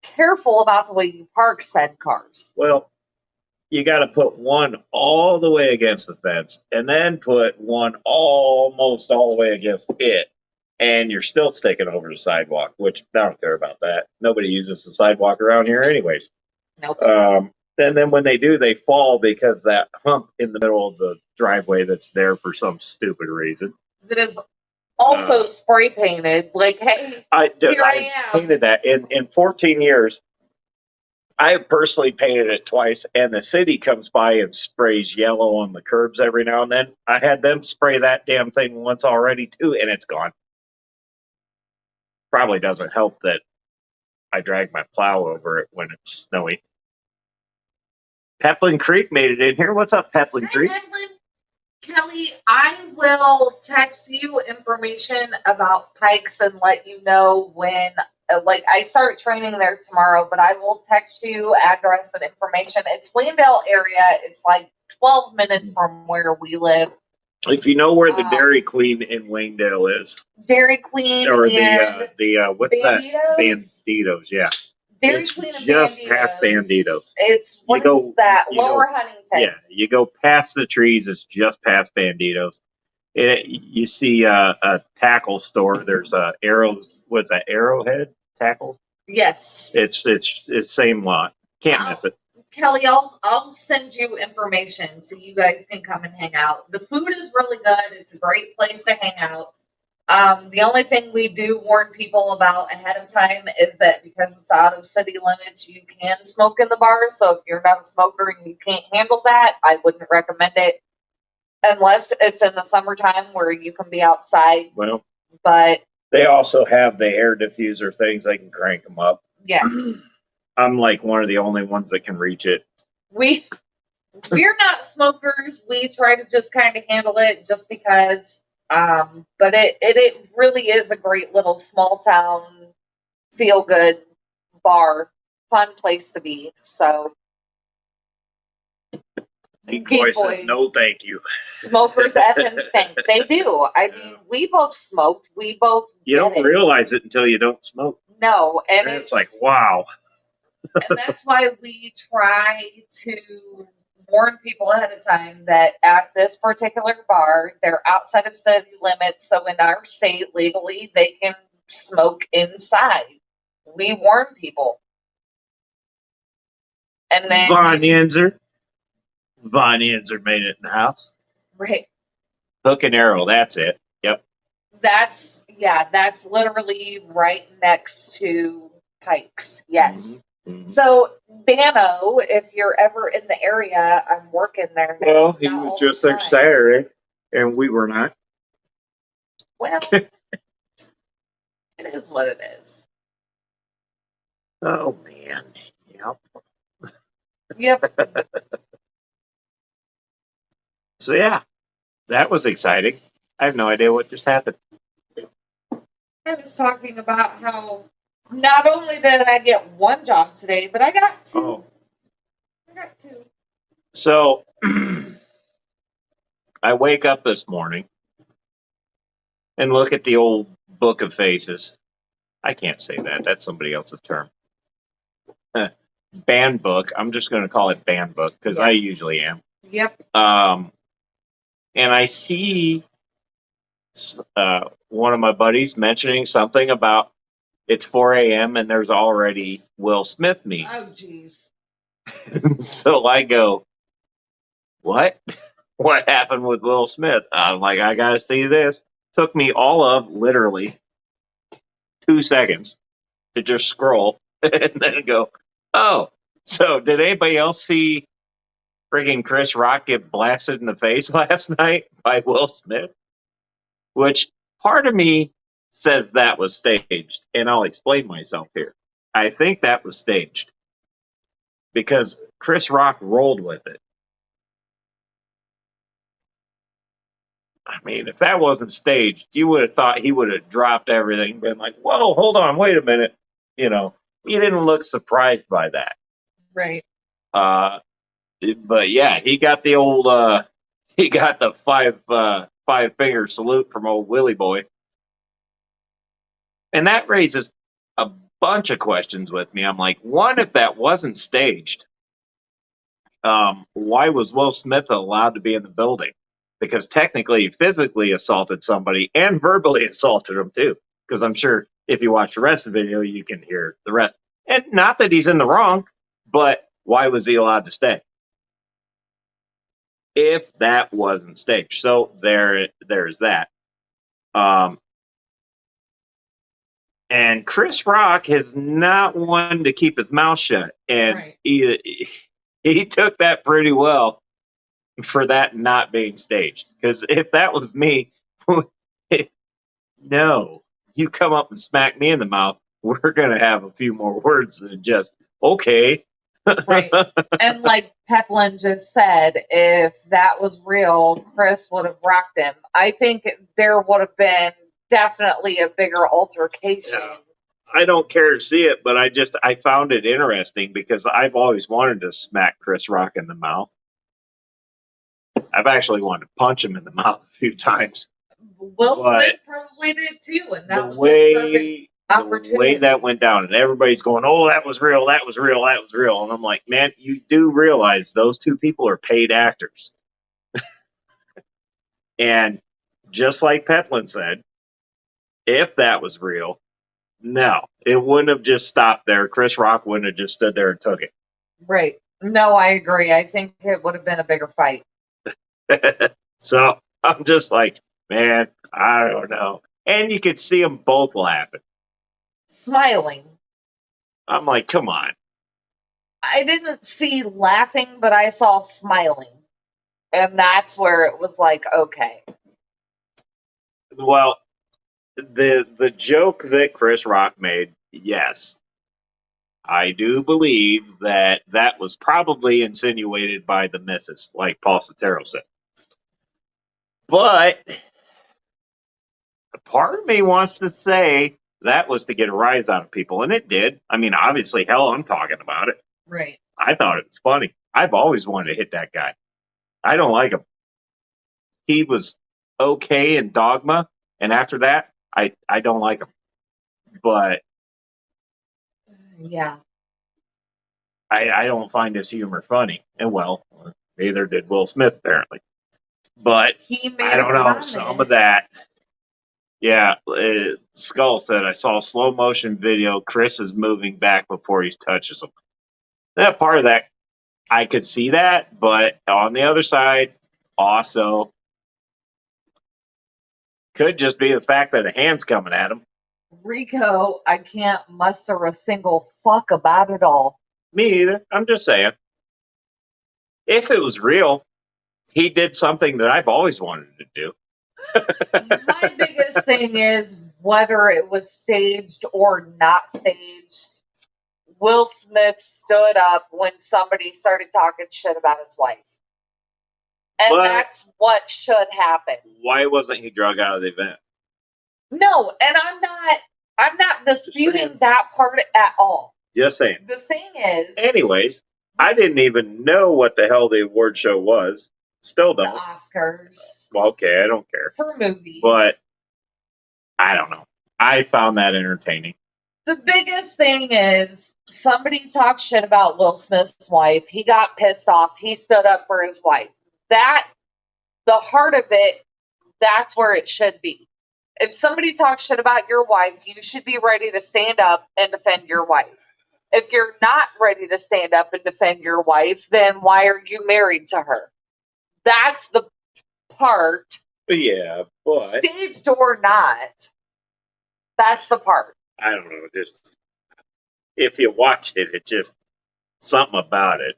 careful about the way you park said cars. Well, you got to put one all the way against the fence, and then put one almost all the way against it, and you're still sticking over the sidewalk, which I don't care about that. Nobody uses the sidewalk around here anyways. Nope. And then when they do, they fall because that hump in the middle of the driveway that's there for some stupid reason. That is also spray painted. Like, hey, I am. Painted that in 14 years. I have personally painted it twice, and the city comes by and sprays yellow on the curbs every now and then. I had them spray that damn thing once already too, and it's gone. Probably doesn't help that I drag my plow over it when it's snowy. Peplin Creek made it in here. What's up, Peplin Creek? Peplin. Kelly, I will text you information about Pikes and let you know when, like, I start training there tomorrow, but I will text you address and information. It's Wayndale area. It's like 12 minutes from where we live. If you know where the Dairy Queen in Wayndale is, Dairy Queen or and what's Banditos? that? Banditos, yeah. Dairy It's Queen and just Banditos. past Banditos. It's what is that? Lower Huntington. Yeah, you go past the trees. It's just past Banditos. You see a tackle store. There's a arrows. What's that? Arrowhead tackle. Yes. It's same lot. Can't miss it. Kelly, I'll send you information so you guys can come and hang out. The food is really good. It's a great place to hang out. The only thing we do warn people about ahead of time is that because it's out of city limits, you can smoke in the bar. So if you're not a smoker and you can't handle that, I wouldn't recommend it unless it's in the summertime where you can be outside. Well, but they also have the air diffuser things. They can crank them up. Yeah. I'm like one of the only ones that can reach it. We're not smokers. We try to just kind of handle it just because. But it really is a great little small town, feel good bar, fun place to be. So. Geek Boy says no, thank you. Smokers effing stink. They do. I mean, we both smoked. We both. You don't realize it until you don't smoke. No, and it's like wow. And that's why we try to warn people ahead of time that at this particular bar, they're outside of city limits. So in our state, legally, they can smoke inside. We warn people. And then Von Yenzer made it in the house. Right. Hook and arrow, that's it. Yep. That's literally right next to Pikes. Yes. Mm-hmm. So, Dano, if you're ever in the area, I'm working there now. Well, he was just there Saturday, and we were not. Well, it is what it is. Oh, man. Yep. Yep. So, yeah, that was exciting. I have no idea what just happened. I was talking about how not only did I get one job today, but I got two. Oh. I got two. So, I wake up this morning and look at the old book of faces. I can't say that. That's somebody else's term. Band book. I'm just going to call it band book because I usually am. Yep. And I see one of my buddies mentioning something about it's 4 a.m. and there's already Will Smith meetings. Oh, jeez. So I go, what? What happened with Will Smith? I'm like, I got to see this. Took me all of literally 2 seconds to just scroll and then go, oh, so did anybody else see freaking Chris Rock get blasted in the face last night by Will Smith? Which part of me says that was staged, and I'll explain myself here. I think that was staged because Chris Rock rolled with it. I mean, if that wasn't staged, you would have thought he would have dropped everything, been like, whoa, hold on, wait a minute. You know, he didn't look surprised by that. Right. But yeah, he got the old, he got the five finger salute from old Willie Boy. And that raises a bunch of questions with me. I'm like, one, if that wasn't staged, why was Will Smith allowed to be in the building? Because technically he physically assaulted somebody and verbally assaulted him too. Because I'm sure if you watch the rest of the video, you can hear the rest. And not that he's in the wrong, but why was he allowed to stay? If that wasn't staged. So there's that. And Chris Rock is not one to keep his mouth shut. And he took that pretty well for that not being staged. Because if that was me, no, you come up and smack me in the mouth, we're going to have a few more words than just, okay. Right. And like Peplin just said, if that was real, Chris would have rocked him. I think there would have been definitely a bigger altercation. Yeah. I don't care to see it, but I found it interesting because I've always wanted to smack Chris Rock in the mouth. I've actually wanted to punch him in the mouth a few times. Will But Smith probably did too, and that the was his perfect the opportunity. way that went down, and everybody's going, "Oh, that was real, that was real, that was real," and I'm like, man, you do realize those two people are paid actors, and just like Petlin said, if that was real, no, it wouldn't have just stopped there. Chris Rock wouldn't have just stood there and took Right. No, I agree. I think it would have been a bigger fight. it. So I'm just like, man, I don't know. And you could see them both laughing. Smiling. I'm like, come on. I didn't see laughing, but I saw smiling. And that's where it was like, okay. Well, the joke that Chris Rock made, yes, I do believe that that was probably insinuated by the missus, like Paul Sotero said. But part of me wants to say that was to get a rise out of people, and it did. I mean, obviously, hell, I'm talking about it. Right. I thought it was funny. I've always wanted to hit that guy. I don't like him. He was okay in Dogma, and after that, I don't like him. But Yeah. I don't find his humor funny. And well, neither did Will Smith, apparently. But He made I don't a know. comment. Some of that. Yeah, Skull said, I saw a slow motion video. Chris is moving back before he touches him. That part of that, I could see that. But on the other side, also, could just be the fact that a hand's coming at him. Rico, I can't muster a single fuck about it all. Me either. I'm just saying. If it was real, he did something that I've always wanted to do. My biggest thing is whether it was staged or not staged. Will Smith stood up when somebody started talking shit about his wife. And But that's what should happen. why wasn't he drug out of the event? No, and I'm not disputing that part at all. Just saying. The thing is, Anyways, I didn't even know what the hell the award show was. Still the don't. Oscars Well, okay, I don't care. for movies. But I don't know. I found that entertaining. The biggest thing is somebody talked shit about Will Smith's wife. He got pissed off. He stood up for his wife. That, the heart of it, that's where it should be. If somebody talks shit about your wife, you should be ready to stand up and defend your wife. If you're not ready to stand up and defend your wife, then why are you married to her? That's the part, Yeah, but staged or not. That's the part. I don't know. Just if you watch it, it's just something about it.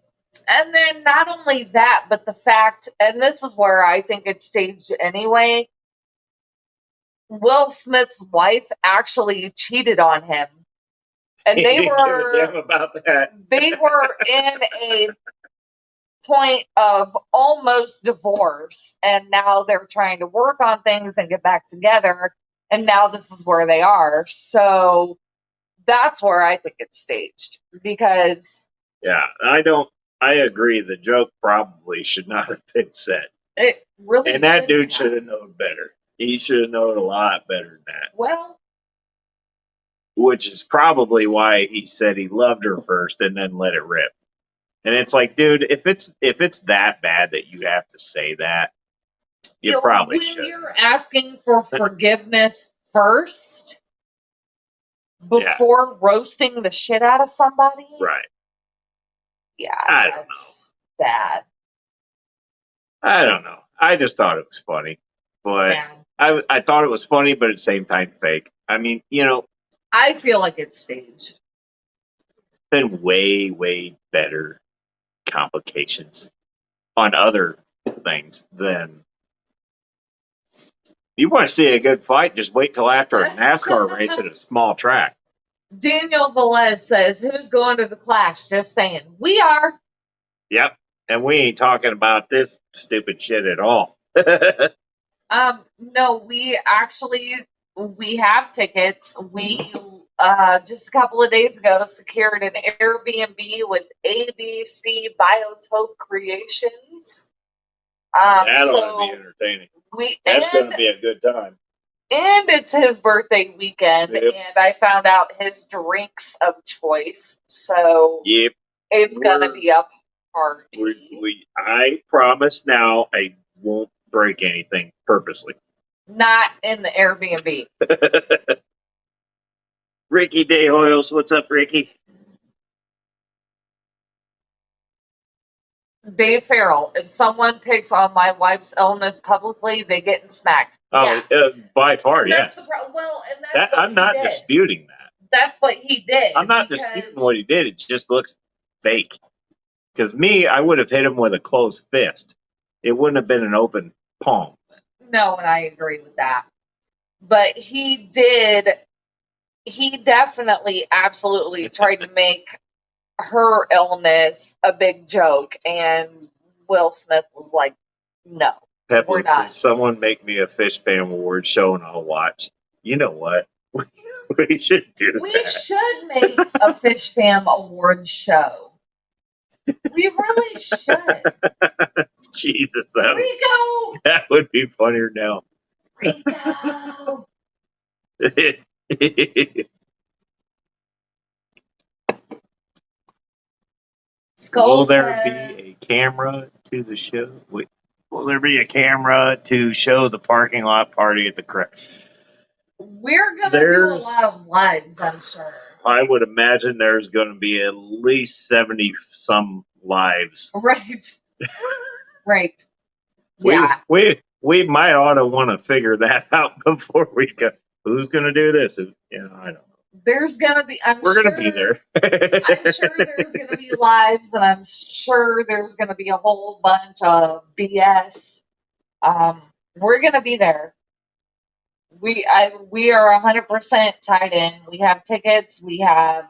And then not only that, but the fact, and this is where I think it's staged anyway, Will Smith's wife actually cheated on him. And He they didn't give a damn were about that. they were in a point of almost divorce, and now they're trying to work on things and get back together, and now this is where they are. So that's where I think it's staged, because Yeah, I don't. I agree. The joke probably should not have been said, it really and that dude shouldn't should have have. known better. He should have known a lot better than that. Well, Which is probably why he said he loved her first and then let it rip. And it's like, dude, if it's that bad that you have to say that, you probably when should. you're asking for forgiveness first before roasting the shit out of somebody, Right. yeah, I don't that's bad. I don't know. I just thought it was funny. But Bad. I thought it was funny, but at the same time fake. I mean, I feel like it's staged. been way, way better complications on other things than you want to see a good fight, just wait till after a NASCAR race at a small track. Daniel Velez says, "Who's going to the Clash?" Just saying, we are. Yep. And we ain't talking about this stupid shit at all. No, we have tickets. We just a couple of days ago secured an Airbnb with ABC Biotope Creations. That'll be So entertaining. we That's going to be a good time. and it's his birthday weekend, Yep. and I found out his drinks of choice. So Yep. it's gonna be a party. I promise now I won't break anything purposely. Not in the Airbnb. Ricky Day Hoyles, what's up, Ricky? Dave Farrell, if someone picks on my wife's illness publicly, they get smacked. Oh, Yeah. by far, And that's yes. well, and that's what I'm not he did. disputing that. That's what he did. I'm not disputing what he did. It just looks fake. Because me, I would have hit him with a closed fist. It wouldn't have been an open palm. No, and I agree with that. But he definitely, absolutely tried to make her illness a big joke, and Will Smith was like, "No, Pepper we're not." says, someone make me a Fish Fam Award show and I'll watch. You know what? We should do We that. should make a Fish Fam Award show. We really should. Jesus, Rico! that would be funnier now. Rico! Will there be a camera to the show? Wait, will there be a camera to show the parking lot party at the crack? We're going to do a lot of lives, I'm sure. I would imagine there's going to be at least 70 some lives. Right. Right. Yeah. We might ought to want to figure that out before we go. Who's going to do this? I don't know. There's going to be, we're going to be there. I'm sure there's going to be lives, and I'm sure there's going to be a whole bunch of BS. We're going to be there. We are 100% tied in. We have tickets. We have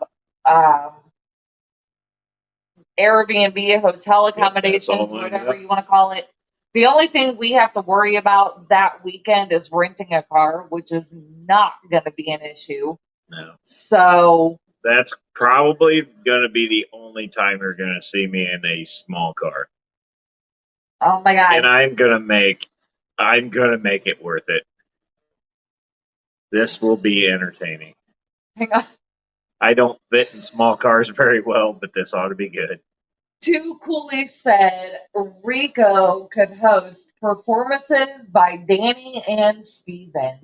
Airbnb, hotel accommodations, whatever you want to call it. The only thing we have to worry about that weekend is renting a car, which is not going to be an issue. No. So that's probably going to be the only time you're going to see me in a small car. Oh my God. And I'm going to make it worth it. This will be entertaining. Hang on. I don't fit in small cars very well, but this ought to be good. Two Coolies said Rico could host performances by Danny and Steven.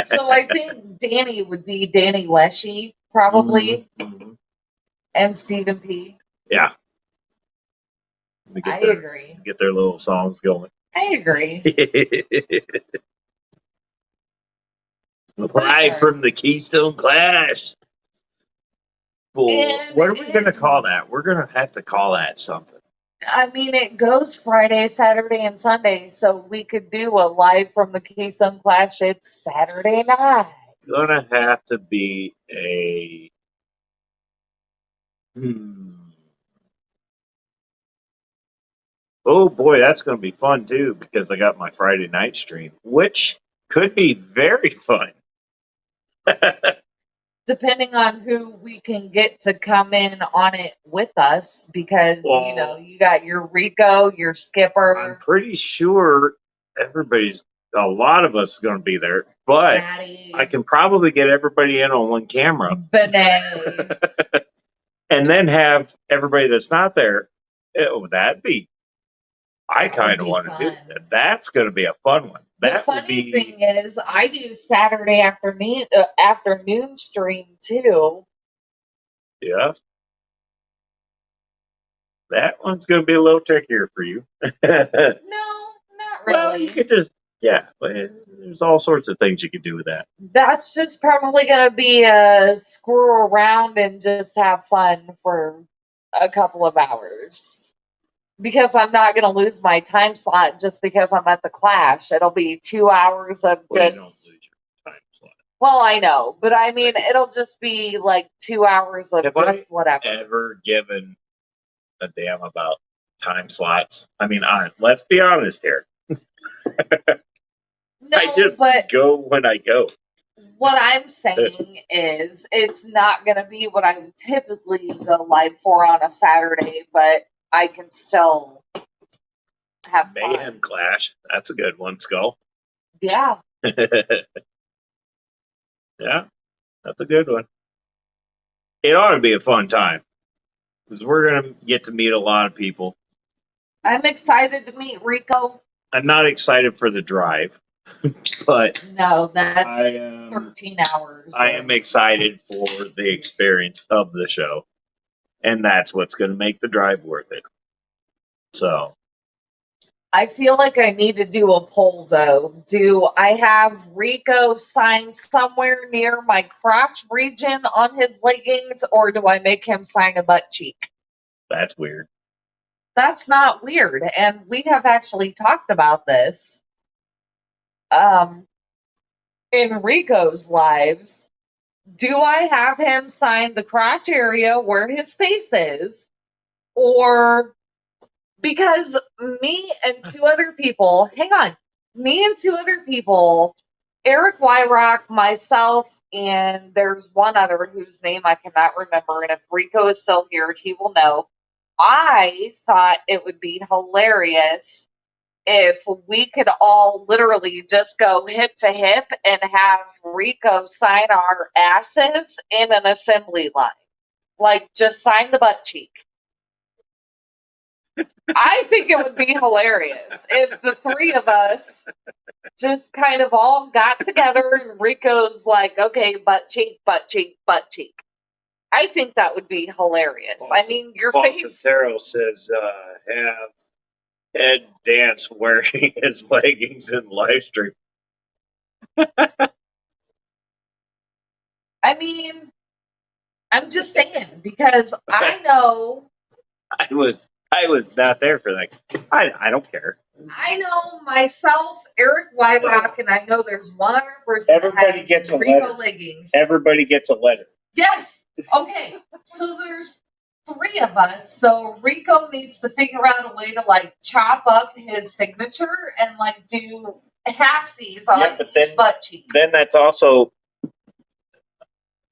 So I think Danny would be Danny Leshy, probably, and Stephen P. Yeah. I agree. Get their little songs going. I agree. Live from the Keystone Clash. Well, what are we going to call that? We're going to have to call that something. I mean, it goes Friday, Saturday, and Sunday, so we could do a live from the Keystone Clash. It's Saturday night. Going to have to be a... Oh boy, that's going to be fun too, because I got my Friday night stream, which could be very fun. Depending on who we can get to come in on it with us, because, you got your Rico, your Skipper. I'm pretty sure a lot of us is going to be there, but Maddie. I can probably get everybody in on one camera. Benet. And then have everybody that's not there. I kind of want to do that. That's going to be a fun one. The funny thing is, I do Saturday afternoon stream too. Yeah. That one's going to be a little trickier for you. No, not really. Well, you could just, there's all sorts of things you could do with that. That's just probably going to be a screw around and just have fun for a couple of hours. Because I'm not going to lose my time slot just because I'm at the Clash. It'll be 2 hours of You don't lose your time slot. Well, I know, but I mean, it'll just be like 2 hours of Have just I whatever. ever given a damn about time slots? I mean, let's be honest here. No, I just but go when I go. what I'm saying is it's not going to be what I would typically go live for on a Saturday, but I can still have fun. Mayhem Clash. That's a good one, Skull. Yeah. Yeah, that's a good one. It ought to be a fun time because we're going to get to meet a lot of people. I'm excited to meet Rico. I'm not excited for the drive, but No, that's I am 13 hours. I am excited for the experience of the show, and that's what's going to make the drive worth it. So, I feel like I need to do a poll though. Do I have Rico sign somewhere near my crotch region on his leggings, or do I make him sign a butt cheek? that's weird. That's not weird, and we have actually talked about this in Rico's lives. Do I have him sign the crotch area where his face is, or because me and two other people, hang on, me and two other people, Eric Wyrock, myself, and there's one other whose name I cannot remember, and if Rico is still here, he will know. I thought it would be hilarious if we could all literally just go hip to hip and have Rico sign our asses in an assembly line. Like, just sign the butt cheek. I think it would be hilarious if the three of us just kind of all got together and Rico's like, okay, butt cheek, butt cheek, butt cheek. I think that would be hilarious. I mean, your face. Falsatero says, have Ed Dance wearing his leggings in live stream. I mean, I'm just saying because I know I was not there for that. I don't care. I know myself, Eric Wyrock, and I know there's one other person Everybody that has gets a Rico letter. leggings. Everybody gets a letter. Yes. Okay. So there's three of us. So Rico needs to figure out a way to like chop up his signature and like do halfsies on each butt cheek. Then that's also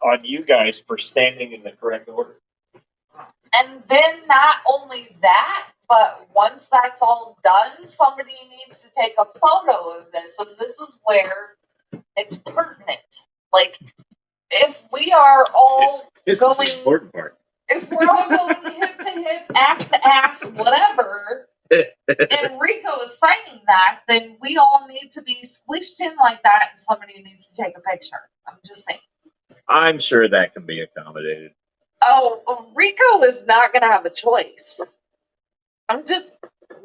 on you guys for standing in the correct order. And then not only that, but once that's all done, somebody needs to take a photo of this. And this is where it's pertinent. Like, if we are all This going, is the important part. if we're all going hip to hip, ass to ass, whatever, and Rico is signing that, then we all need to be squished in like that, and somebody needs to take a picture. I'm just saying. I'm sure that can be accommodated. Oh, Rico is not going to have a choice.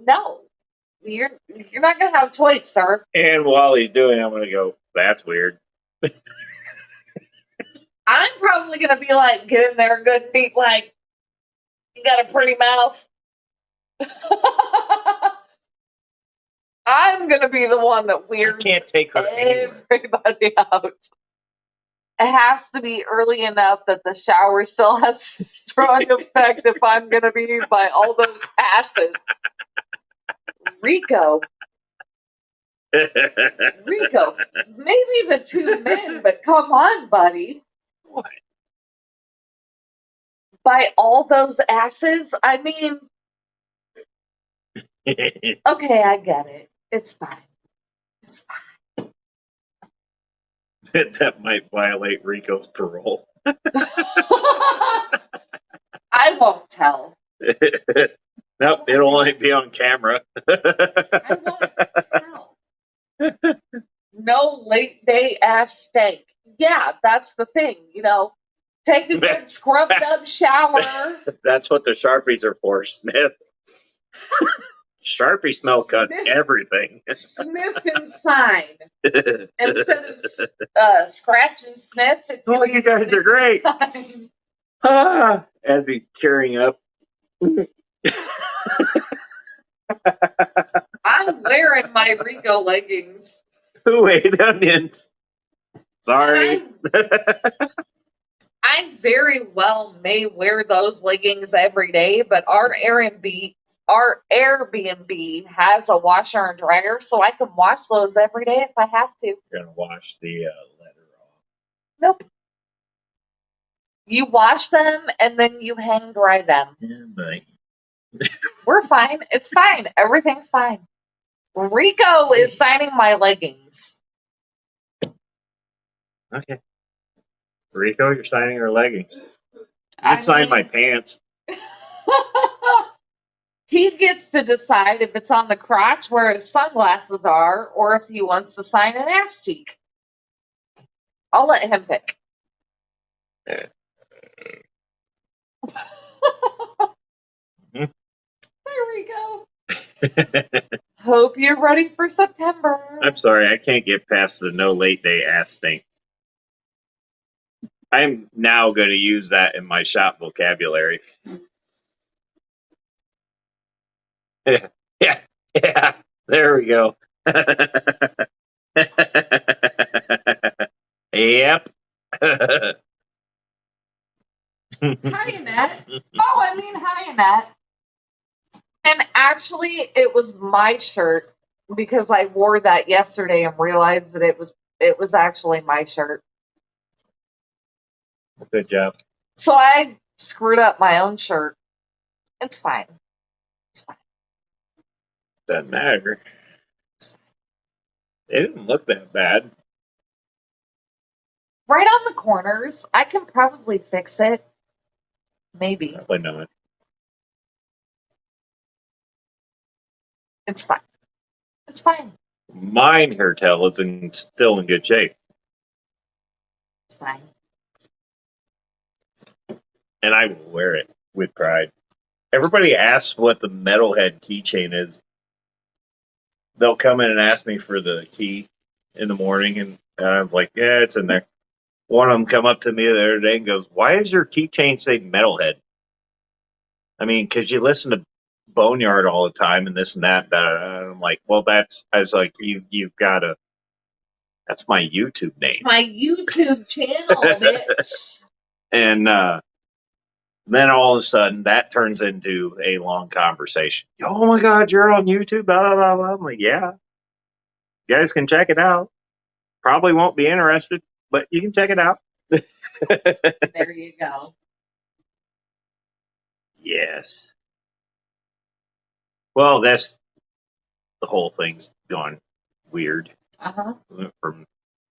No. You're not going to have a choice, sir. And while he's doing it, I'm going to go, that's weird. I'm probably going to be like, get in there, good feet, like, you got a pretty mouth. I'm going to be the one that weirds can't take her anywhere. everybody out. It has to be early enough that the shower still has a strong effect if I'm going to be by all those asses. Rico, maybe the two men, but come on, buddy. What? By all those asses, I mean, okay, I get it. It's fine. It's fine. That might violate Rico's parole. I won't tell. Nope, it'll only be on camera. I won't tell. No late day ass steak. Yeah, that's the thing, Take a good scrubbed up shower. That's what the Sharpies are for, Sniff. Sharpie smell cuts everything. Sniff and sign. Instead of scratch and sniff. Oh, you guys are great. Ah, as he's tearing up. I'm wearing my Rico leggings. Who ate onions? Sorry. I very well may wear those leggings every day, but our Airbnb has a washer and dryer, so I can wash those every day if I have to. You're gonna wash the leather off. Nope. You wash them and then you hang dry them. Yeah, but We're fine. It's fine. Everything's fine. Rico is signing my leggings. okay. Rico, you're signing her leggings. You I can sign mean- my pants. He gets to decide if it's on the crotch where his sunglasses are or if he wants to sign an ass cheek. I'll let him pick. Mhm. There we go. Hope you're ready for September. I'm sorry, I can't get past the no late day ass thing. I'm now going to use that in my shop vocabulary. Yeah, there we go. Yep. Hi, Annette. Oh, I mean, hi, Annette. And actually, it was my shirt because I wore that yesterday and realized that it was actually my shirt. Good job. So I screwed up my own shirt. It's fine. It's fine. Doesn't matter. It didn't look that bad. Right on the corners. I can probably fix it. Maybe. Probably not. It's fine. It's fine. Mine hair tail is still in good shape. It's fine. And I will wear it with pride. Everybody asks what the metalhead keychain is. They'll come in and ask me for the key in the morning, and I was like, yeah, it's in there. One of them come up to me the other day and goes, why does your keychain say metalhead? I mean, because you listen to Boneyard all the time and this and that. And I'm like, well, I was like, you've got to, that's my YouTube name. It's my YouTube channel, bitch. And then all of a sudden, that turns into a long conversation. Oh my God, you're on YouTube? Blah, blah, blah. I'm like, yeah. You guys can check it out. Probably won't be interested, but you can check it out. There you go. Yes. Well, the whole thing's gone weird. Uh-huh. Went from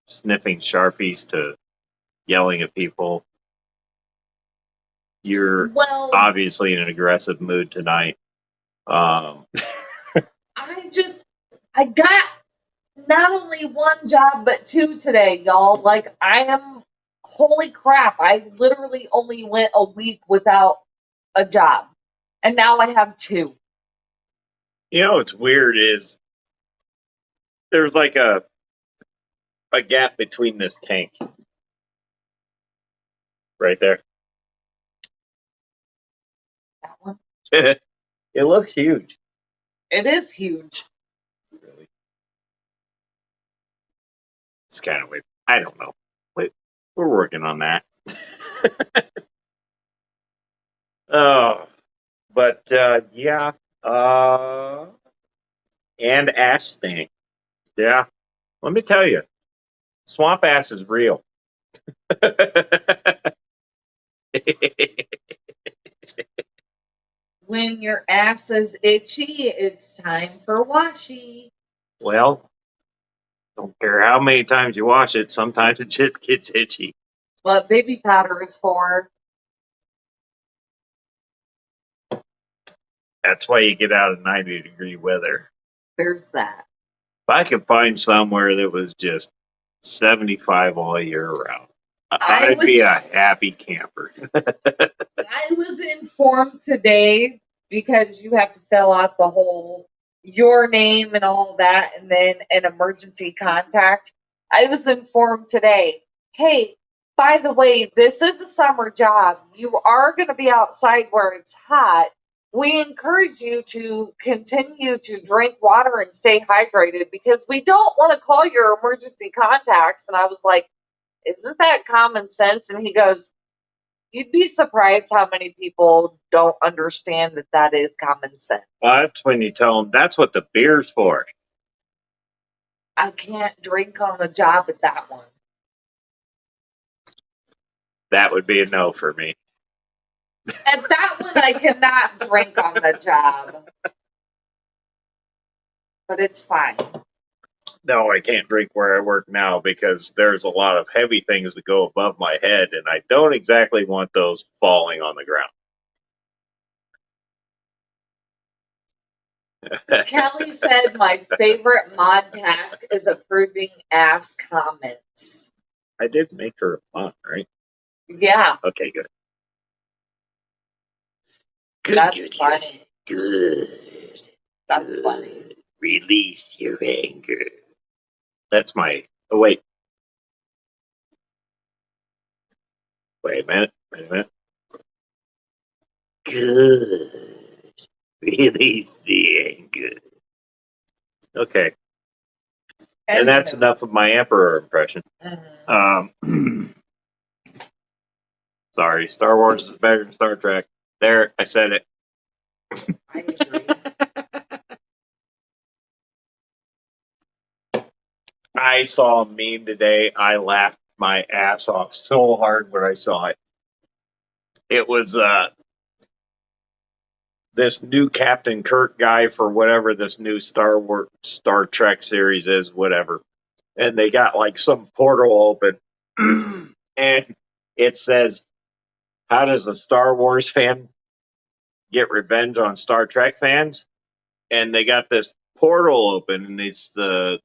sniffing Sharpies to yelling at people. You're Well, obviously in an aggressive mood tonight. I got not only one job, but two today, y'all. Like, holy crap, I literally only went a week without a job. And now I have two. You know what's weird is there's like a gap between this tank. Right there. That one. It looks huge. It is huge. Really. It's kind of weird. I don't know. We're working on that. Oh, but yeah. And ash stink. Yeah. Let me tell you, swamp ass is real. When your ass is itchy, it's time for washy. Well, don't care how many times you wash it, sometimes it just gets itchy. What baby powder is for. That's why you get out of 90-degree weather. There's that. If I could find somewhere that was just 75 all year round, I'd be a happy camper. I was informed today because you have to fill out the whole your name and all that and then an emergency contact. I was informed today, hey, by the way, this is a summer job. You are going to be outside where it's hot. We encourage you to continue to drink water and stay hydrated because we don't want to call your emergency contacts. And I was like, isn't that common sense? And he goes, you'd be surprised how many people don't understand that that is common sense. Well, that's when you tell them that's what the beer's for. I can't drink on the job at that one. That would be a no for me. At that one, I cannot drink on the job. But it's fine. No, I can't drink where I work now because there's a lot of heavy things that go above my head, and I don't exactly want those falling on the ground. Kelly said my favorite mod task is approving ass comments. I did make her a fun, right? Yeah. Okay, good. That's funny. Good. That's funny. Release your anger. That's my. Oh, wait. Wait a minute. Good. Release the anger. Okay. And that's enough of my Emperor impression. Mm-hmm. Sorry, Star Wars is better than Star Trek. There, I said it. I agree. I saw a meme today. I laughed my ass off so hard when I saw it. It was this new Captain Kirk guy for whatever this new Star Trek series is, whatever. And they got like some portal open, and it says, "How does a Star Wars fan get revenge on Star Trek fans?" And they got this portal open, and it's the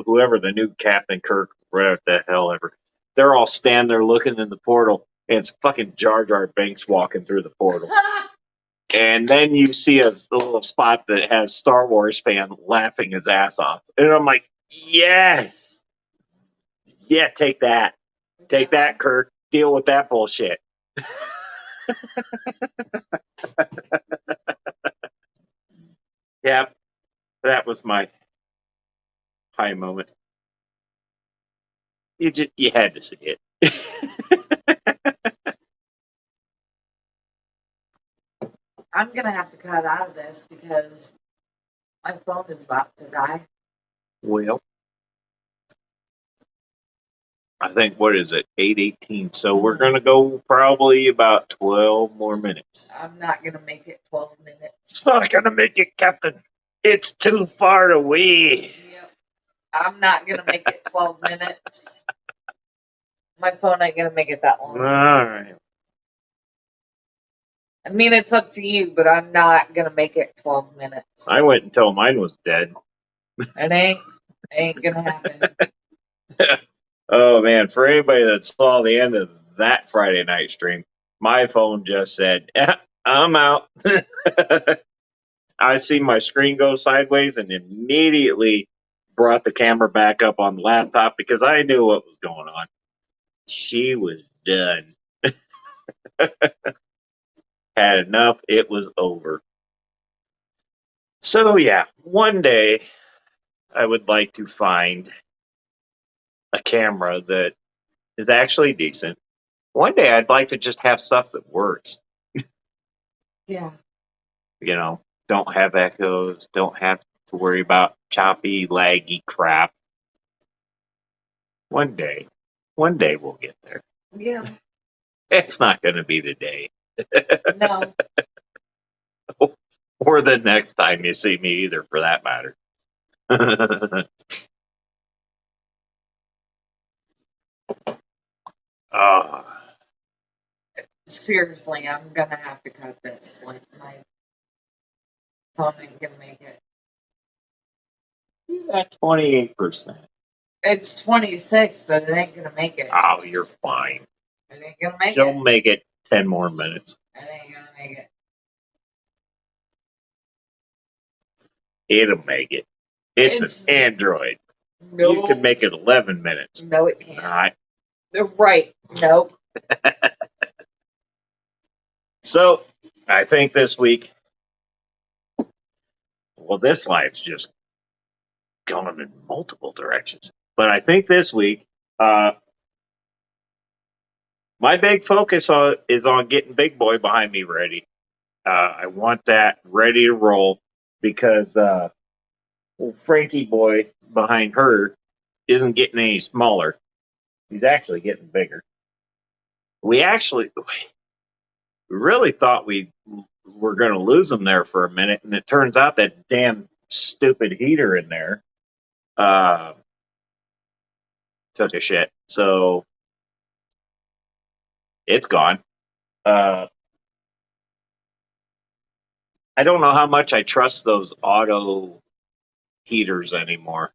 whoever the new Captain Kirk, whatever the hell ever, they're all standing there looking in the portal, and it's fucking Jar Jar Binks walking through the portal. And then you see a little spot that has Star Wars fan laughing his ass off. And I'm like, yes. Yeah, take that. Take that, Kirk. Deal with that bullshit. Yeah, that was my high moment. You had to see it. I'm going to have to cut out of this because my phone is about to die. Well, I think, what is it, 8:18? So we're going to go probably about 12 more minutes. I'm not going to make it 12 minutes. It's not going to make it, Captain. It's too far away. Yep. I'm not going to make it 12 minutes. My phone ain't going to make it that long. All right. I mean, it's up to you, but I'm not going to make it 12 minutes. I went until mine was dead. It ain't going to happen. Oh, man. For anybody that saw the end of that Friday night stream, my phone just said, I'm out. I see my screen go sideways and immediately brought the camera back up on the laptop because I knew what was going on. She was done. Had enough. It was over. So, yeah, one day I would like to find a camera that is actually decent. One day I'd like to just have stuff that works. Yeah. You know, don't have echoes, don't have to worry about choppy, laggy crap. One day we'll get there. Yeah. It's not going to be the day. No. Or the next time you see me either, for that matter. Seriously, I'm going to have to cut this. Like, my phone ain't going to make it. At 28%. It's 26, but it ain't going to make it. Oh, you're fine. It ain't going to make She'll it. make it 10 more minutes. It ain't going to make it. It'll make it. It's an Android. No. You can make it 11 minutes. No, it can't. Not. Right. Nope. So, I think this week, well, this live's just going in multiple directions. But I think this week, my big focus is on getting Big Boy behind me ready. I want that ready to roll because Frankie Boy behind her isn't getting any smaller. He's actually getting bigger. We really thought we were going to lose him there for a minute, and it turns out that damn stupid heater in there took a shit. So it's gone. I don't know how much I trust those auto heaters anymore,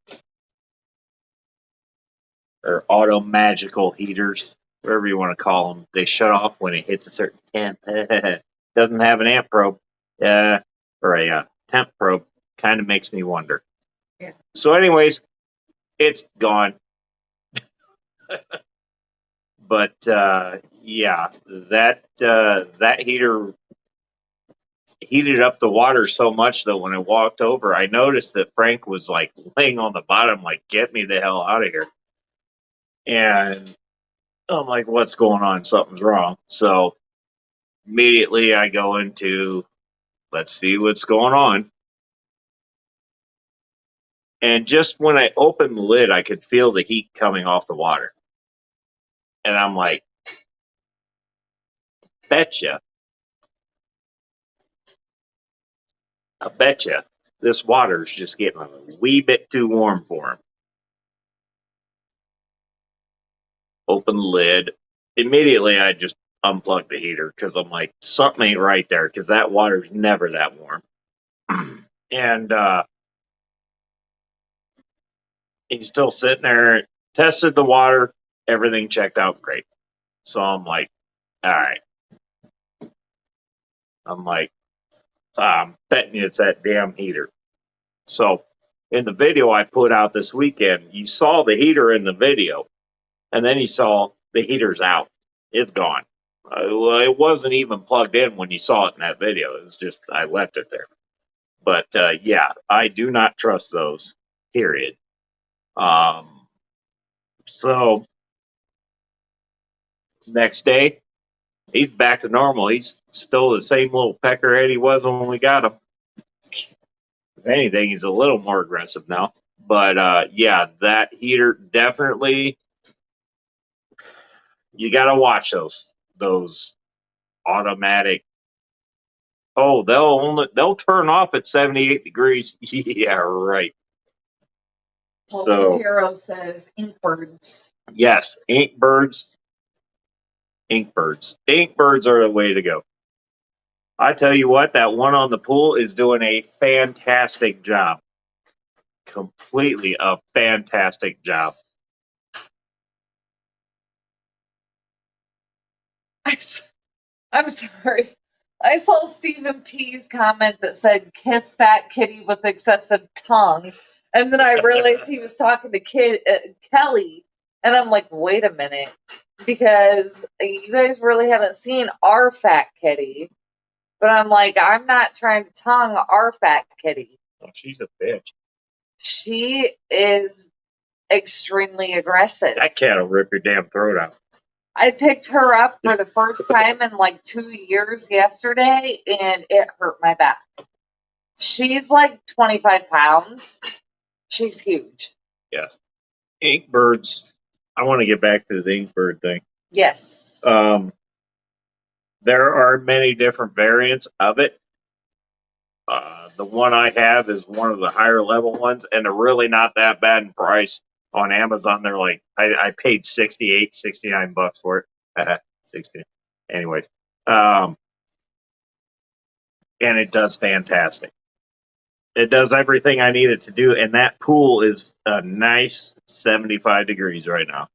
or auto magical heaters, whatever you want to call them. They shut off when it hits a certain temp. Doesn't have an amp probe, or a temp probe. Kind of makes me wonder. Yeah. So, anyways, it's gone. But yeah, that heater heated up the water so much that when I walked over, I noticed that Frank was like laying on the bottom, like, get me the hell out of here. And I'm like, what's going on? Something's wrong. So immediately I go into, let's see what's going on. And just when I opened the lid, I could feel the heat coming off the water. And I'm like, betcha. I betcha this water's just getting a wee bit too warm for him. Open the lid. Immediately, I just unplugged the heater because I'm like, something ain't right there because that water's never that warm. And he's still sitting there, tested the water, everything checked out great. So I'm like, all right. I'm betting you it's that damn heater. So in the video I put out this weekend, you saw the heater in the video, and then you saw the heater's out. It's gone. Well, it wasn't even plugged in when you saw it in that video. It's just I left it there. But yeah, I do not trust those. Period. So next day, he's back to normal. He's still the same little peckerhead he was when we got him. If anything, he's a little more aggressive now. But yeah, that heater definitely. You gotta watch those automatic. Oh, they'll turn off at 78 degrees. Yeah, right. Well, So Zero says Inkbirds. yes, ink birds. Ink birds are the way to go. I tell you what, that one on the pool is doing a fantastic job. Completely a fantastic job. I'm sorry. I saw Stephen P's comment that said, kiss that kitty with excessive tongue. And then I realized he was talking to Kelly. And I'm like, wait a minute. Because you guys really haven't seen our fat kitty. But I'm like, I'm not trying to tongue our fat kitty. Oh, she's a bitch. She is extremely aggressive. That cat will rip your damn throat out. I picked her up for the first time in like 2 years yesterday, and it hurt my back. She's like 25 pounds. She's huge. Yes. Ink birds. I want to get back to the ink bird thing. Yes. There are many different variants of it. The one I have is one of the higher level ones, and they're really not that bad in price. On Amazon, they're like, I paid $69 for it. 60. Anyways. And it does fantastic. It does everything I need it to do, and that pool is a nice 75 degrees right now.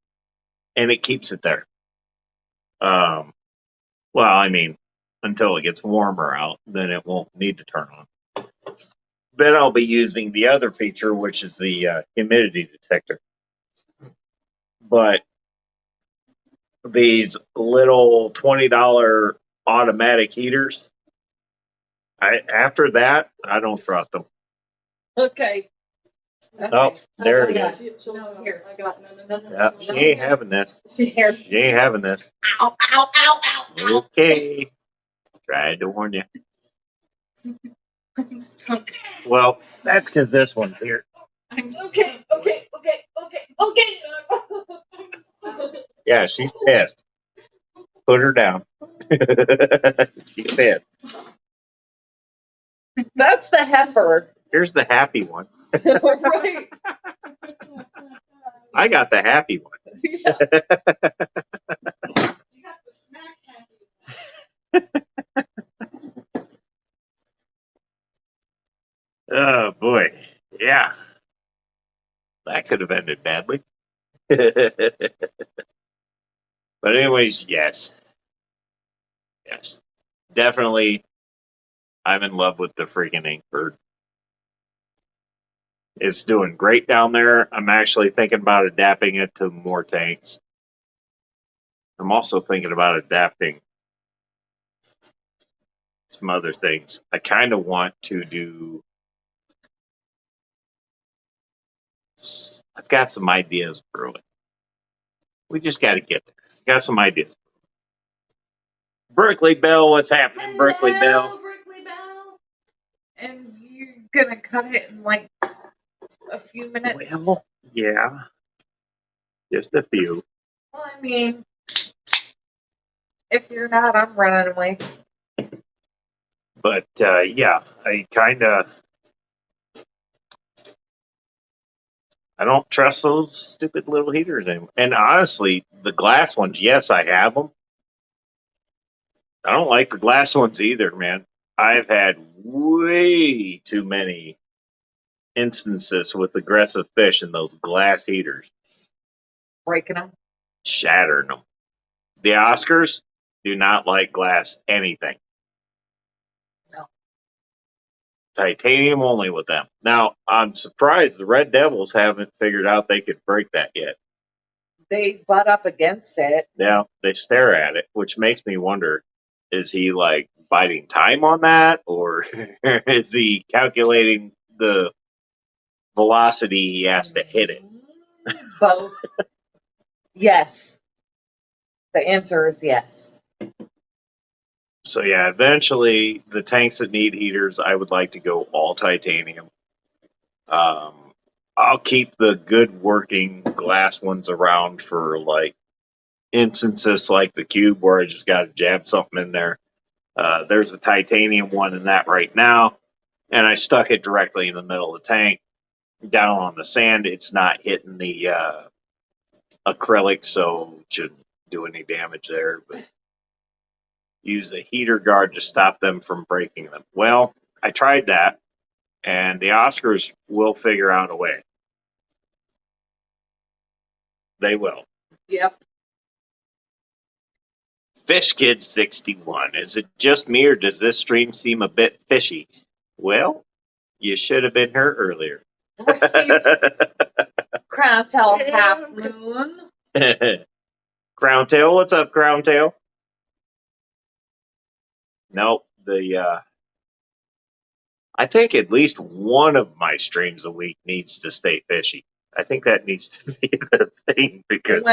And it keeps it there. Well, I mean, until it gets warmer out, then it won't need to turn on. Then I'll be using the other feature, which is the humidity detector. But these little $20 automatic heaters, after that, I don't trust them. Okay. Oh, there it is. No, here. I got no. Yeah, she ain't having this. Here. She ain't having this. Ow, ow, ow, ow. Okay. Tried to warn you. I'm stuck. Well, that's because this one's here. Okay. Yeah, she's pissed. Put her down. She's pissed. That's the heifer. Here's the happy one. Right. I got the happy one. Yeah. You got the smack happy. Oh boy. Yeah. That could have ended badly. But anyways, yes. Yes. Definitely I'm in love with the freaking Inkbird. It's doing great down there. I'm actually thinking about adapting it to more tanks. I'm also thinking about adapting some other things. I kind of want to do. I've got some ideas brewing. We just got to get there. Got some ideas. Berkeley Bell, what's happening, Berkeley Bell? Berkeley Bell. And you're gonna cut it in like a few minutes. Well, yeah, just a few. Well, I mean, if you're not, I'm running away. But yeah, I kind of. I don't trust those stupid little heaters anymore. And honestly, the glass ones, yes, I have them. I don't like the glass ones either, man. I've had way too many instances with aggressive fish in those glass heaters, Breaking them. shattering them. The Oscars do not like glass anything. No. Titanium only with them. Now, I'm surprised the Red Devils haven't figured out they could break that yet. They butt up against it. Now, they stare at it, which makes me wonder, is he like biding time on that, or is he calculating the velocity he has to hit it? Both. Yes. The answer is yes. So yeah, eventually the tanks that need heaters, I would like to go all titanium. I'll keep the good working glass ones around for like instances like the cube where I just got to jab something in there. There's a titanium one in that right now, and I stuck it directly in the middle of the tank. Down on the sand, it's not hitting the acrylic, so it shouldn't do any damage there. But use a heater guard to stop them from breaking them. Well, I tried that, and the Oscars will figure out a way. They will. Yep. Fish Kid 61. Is it just me, or does this stream seem a bit fishy? Well, you should have been here earlier. Crown Tail Half Moon. Crown Tail, what's up, Crown Tail? Nope. I think at least one of my streams a week needs to stay fishy. I think that needs to be the thing, because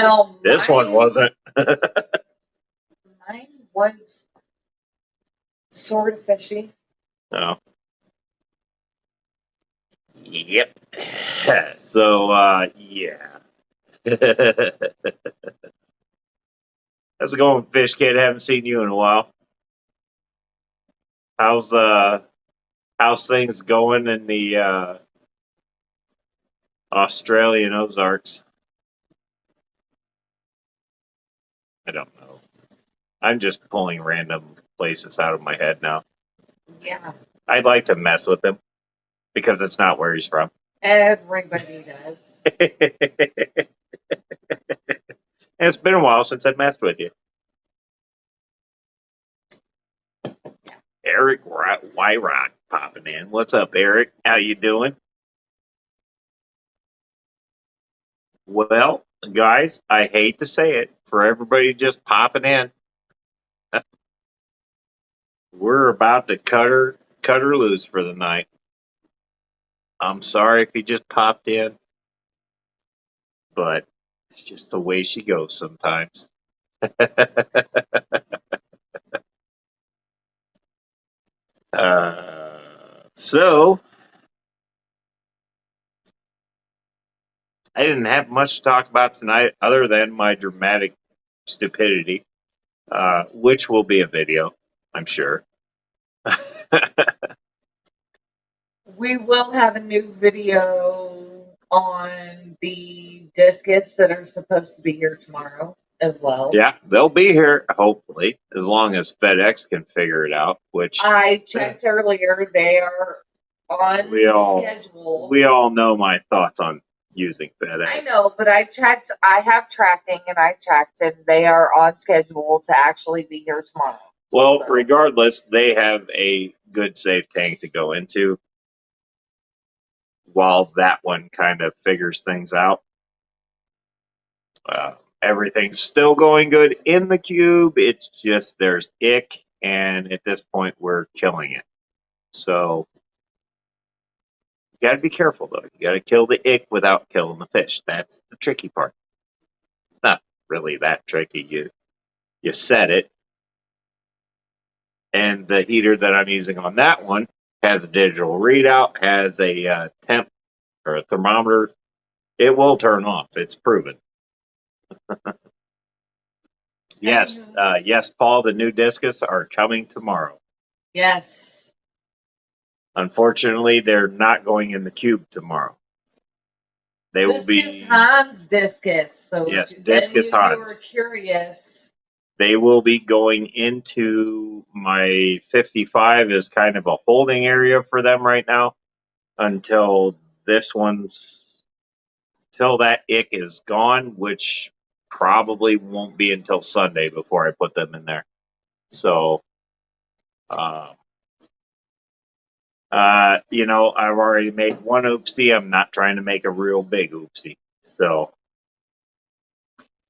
this one wasn't. Mine was sort of fishy. Oh. Yep. So, yeah. How's it going, Fish Kid? Haven't seen you in a while. How's things going in the Australian Ozarks? I don't know. I'm just pulling random places out of my head now. Yeah. I'd like to mess with him because it's not where he's from. Everybody does. And it's been a while since I messed with you. Eric Wyrock popping in. What's up, Eric? How you doing? Well, guys, I hate to say it, for everybody just popping in, we're about to cut her loose for the night. I'm sorry if he just popped in, but it's just the way she goes sometimes. So I didn't have much to talk about tonight other than my dramatic stupidity, which will be a video, I'm sure. We will have a new video on the discus that are supposed to be here tomorrow as well. Yeah, they'll be here, hopefully, as long as FedEx can figure it out, which I checked earlier. They are on schedule. we all know my thoughts on using FedEx. I know, but I checked. I have tracking, and I checked, and they are on schedule to actually be here tomorrow. Well, regardless, they have a good safe tank to go into while that one kind of figures things out. Everything's still going good in the cube. It's just there's ick, and at this point, we're killing it. So you got to be careful, though. You got to kill the ick without killing the fish. That's the tricky part. It's not really that tricky. You set it, and the heater that I'm using on that one has a digital readout, has a temp or a thermometer. It will turn off. It's proven. Yes, yes, Paul. The new discus are coming tomorrow. Yes. Unfortunately, they're not going in the cube tomorrow. They will be Hans discus. So yes, discus Hans. If you were curious, they will be going into my 55 is kind of a holding area for them right now until until that ick is gone, which probably won't be until Sunday before I put them in there. So, I've already made one oopsie. I'm not trying to make a real big oopsie. So,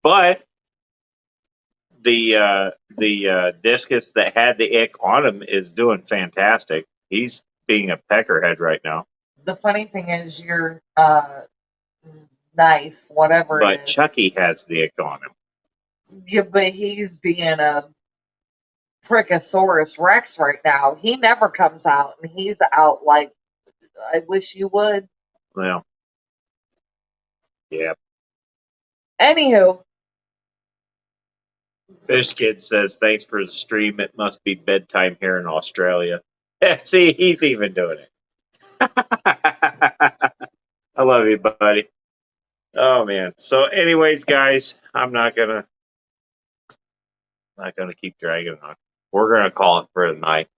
but the discus that had the ick on him is doing fantastic. He's being a peckerhead right now. The funny thing is your knife, whatever but it is. Chucky has the ick on him. Yeah, but he's being a Frickosaurus Rex right now. He never comes out, and he's out like, I wish you would. Well, yeah. Anywho. Fish Kid says, thanks for the stream. It must be bedtime here in Australia. See, he's even doing it. I love you, buddy. Oh, man. So, anyways, guys, I'm not gonna keep dragging on. We're gonna call it for the night.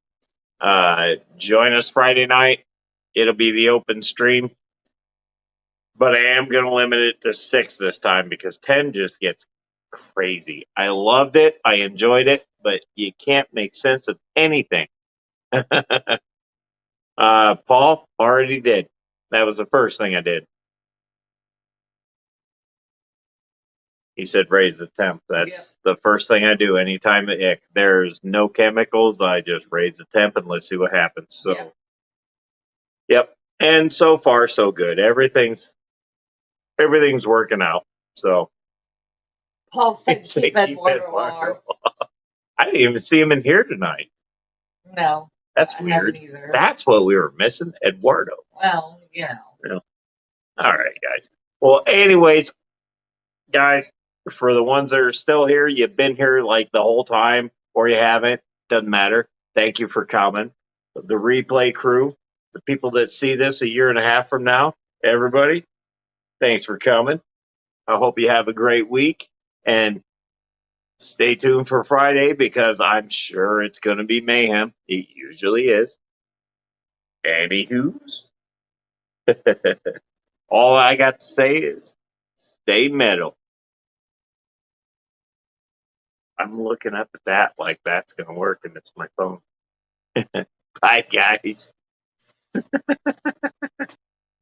Join us Friday night. It'll be the open stream. But I am going to limit it to 6 this time because 10 just gets crazy. I loved it. I enjoyed it, but you can't make sense of anything. Paul already did. That was the first thing I did. He said raise the temp. That's the first thing I do anytime there's no chemicals. I just raise the temp and let's see what happens. So, yep. And so far, so good. Everything's working out. So, Paul said keep Eduardo. I didn't even see him in here tonight. No. That's weird. That's what we were missing, Eduardo. Well, All right, guys. Well, anyways, guys, for the ones that are still here, you've been here like the whole time, or you haven't, doesn't matter. Thank you for coming. The replay crew, the people that see this a year and a half from now, everybody, thanks for coming. I hope you have a great week, and stay tuned for Friday because I'm sure it's going to be mayhem. It usually is. Anywho's, all I got to say is stay metal. I'm looking up at that like that's going to work, and it's my phone. Bye, guys.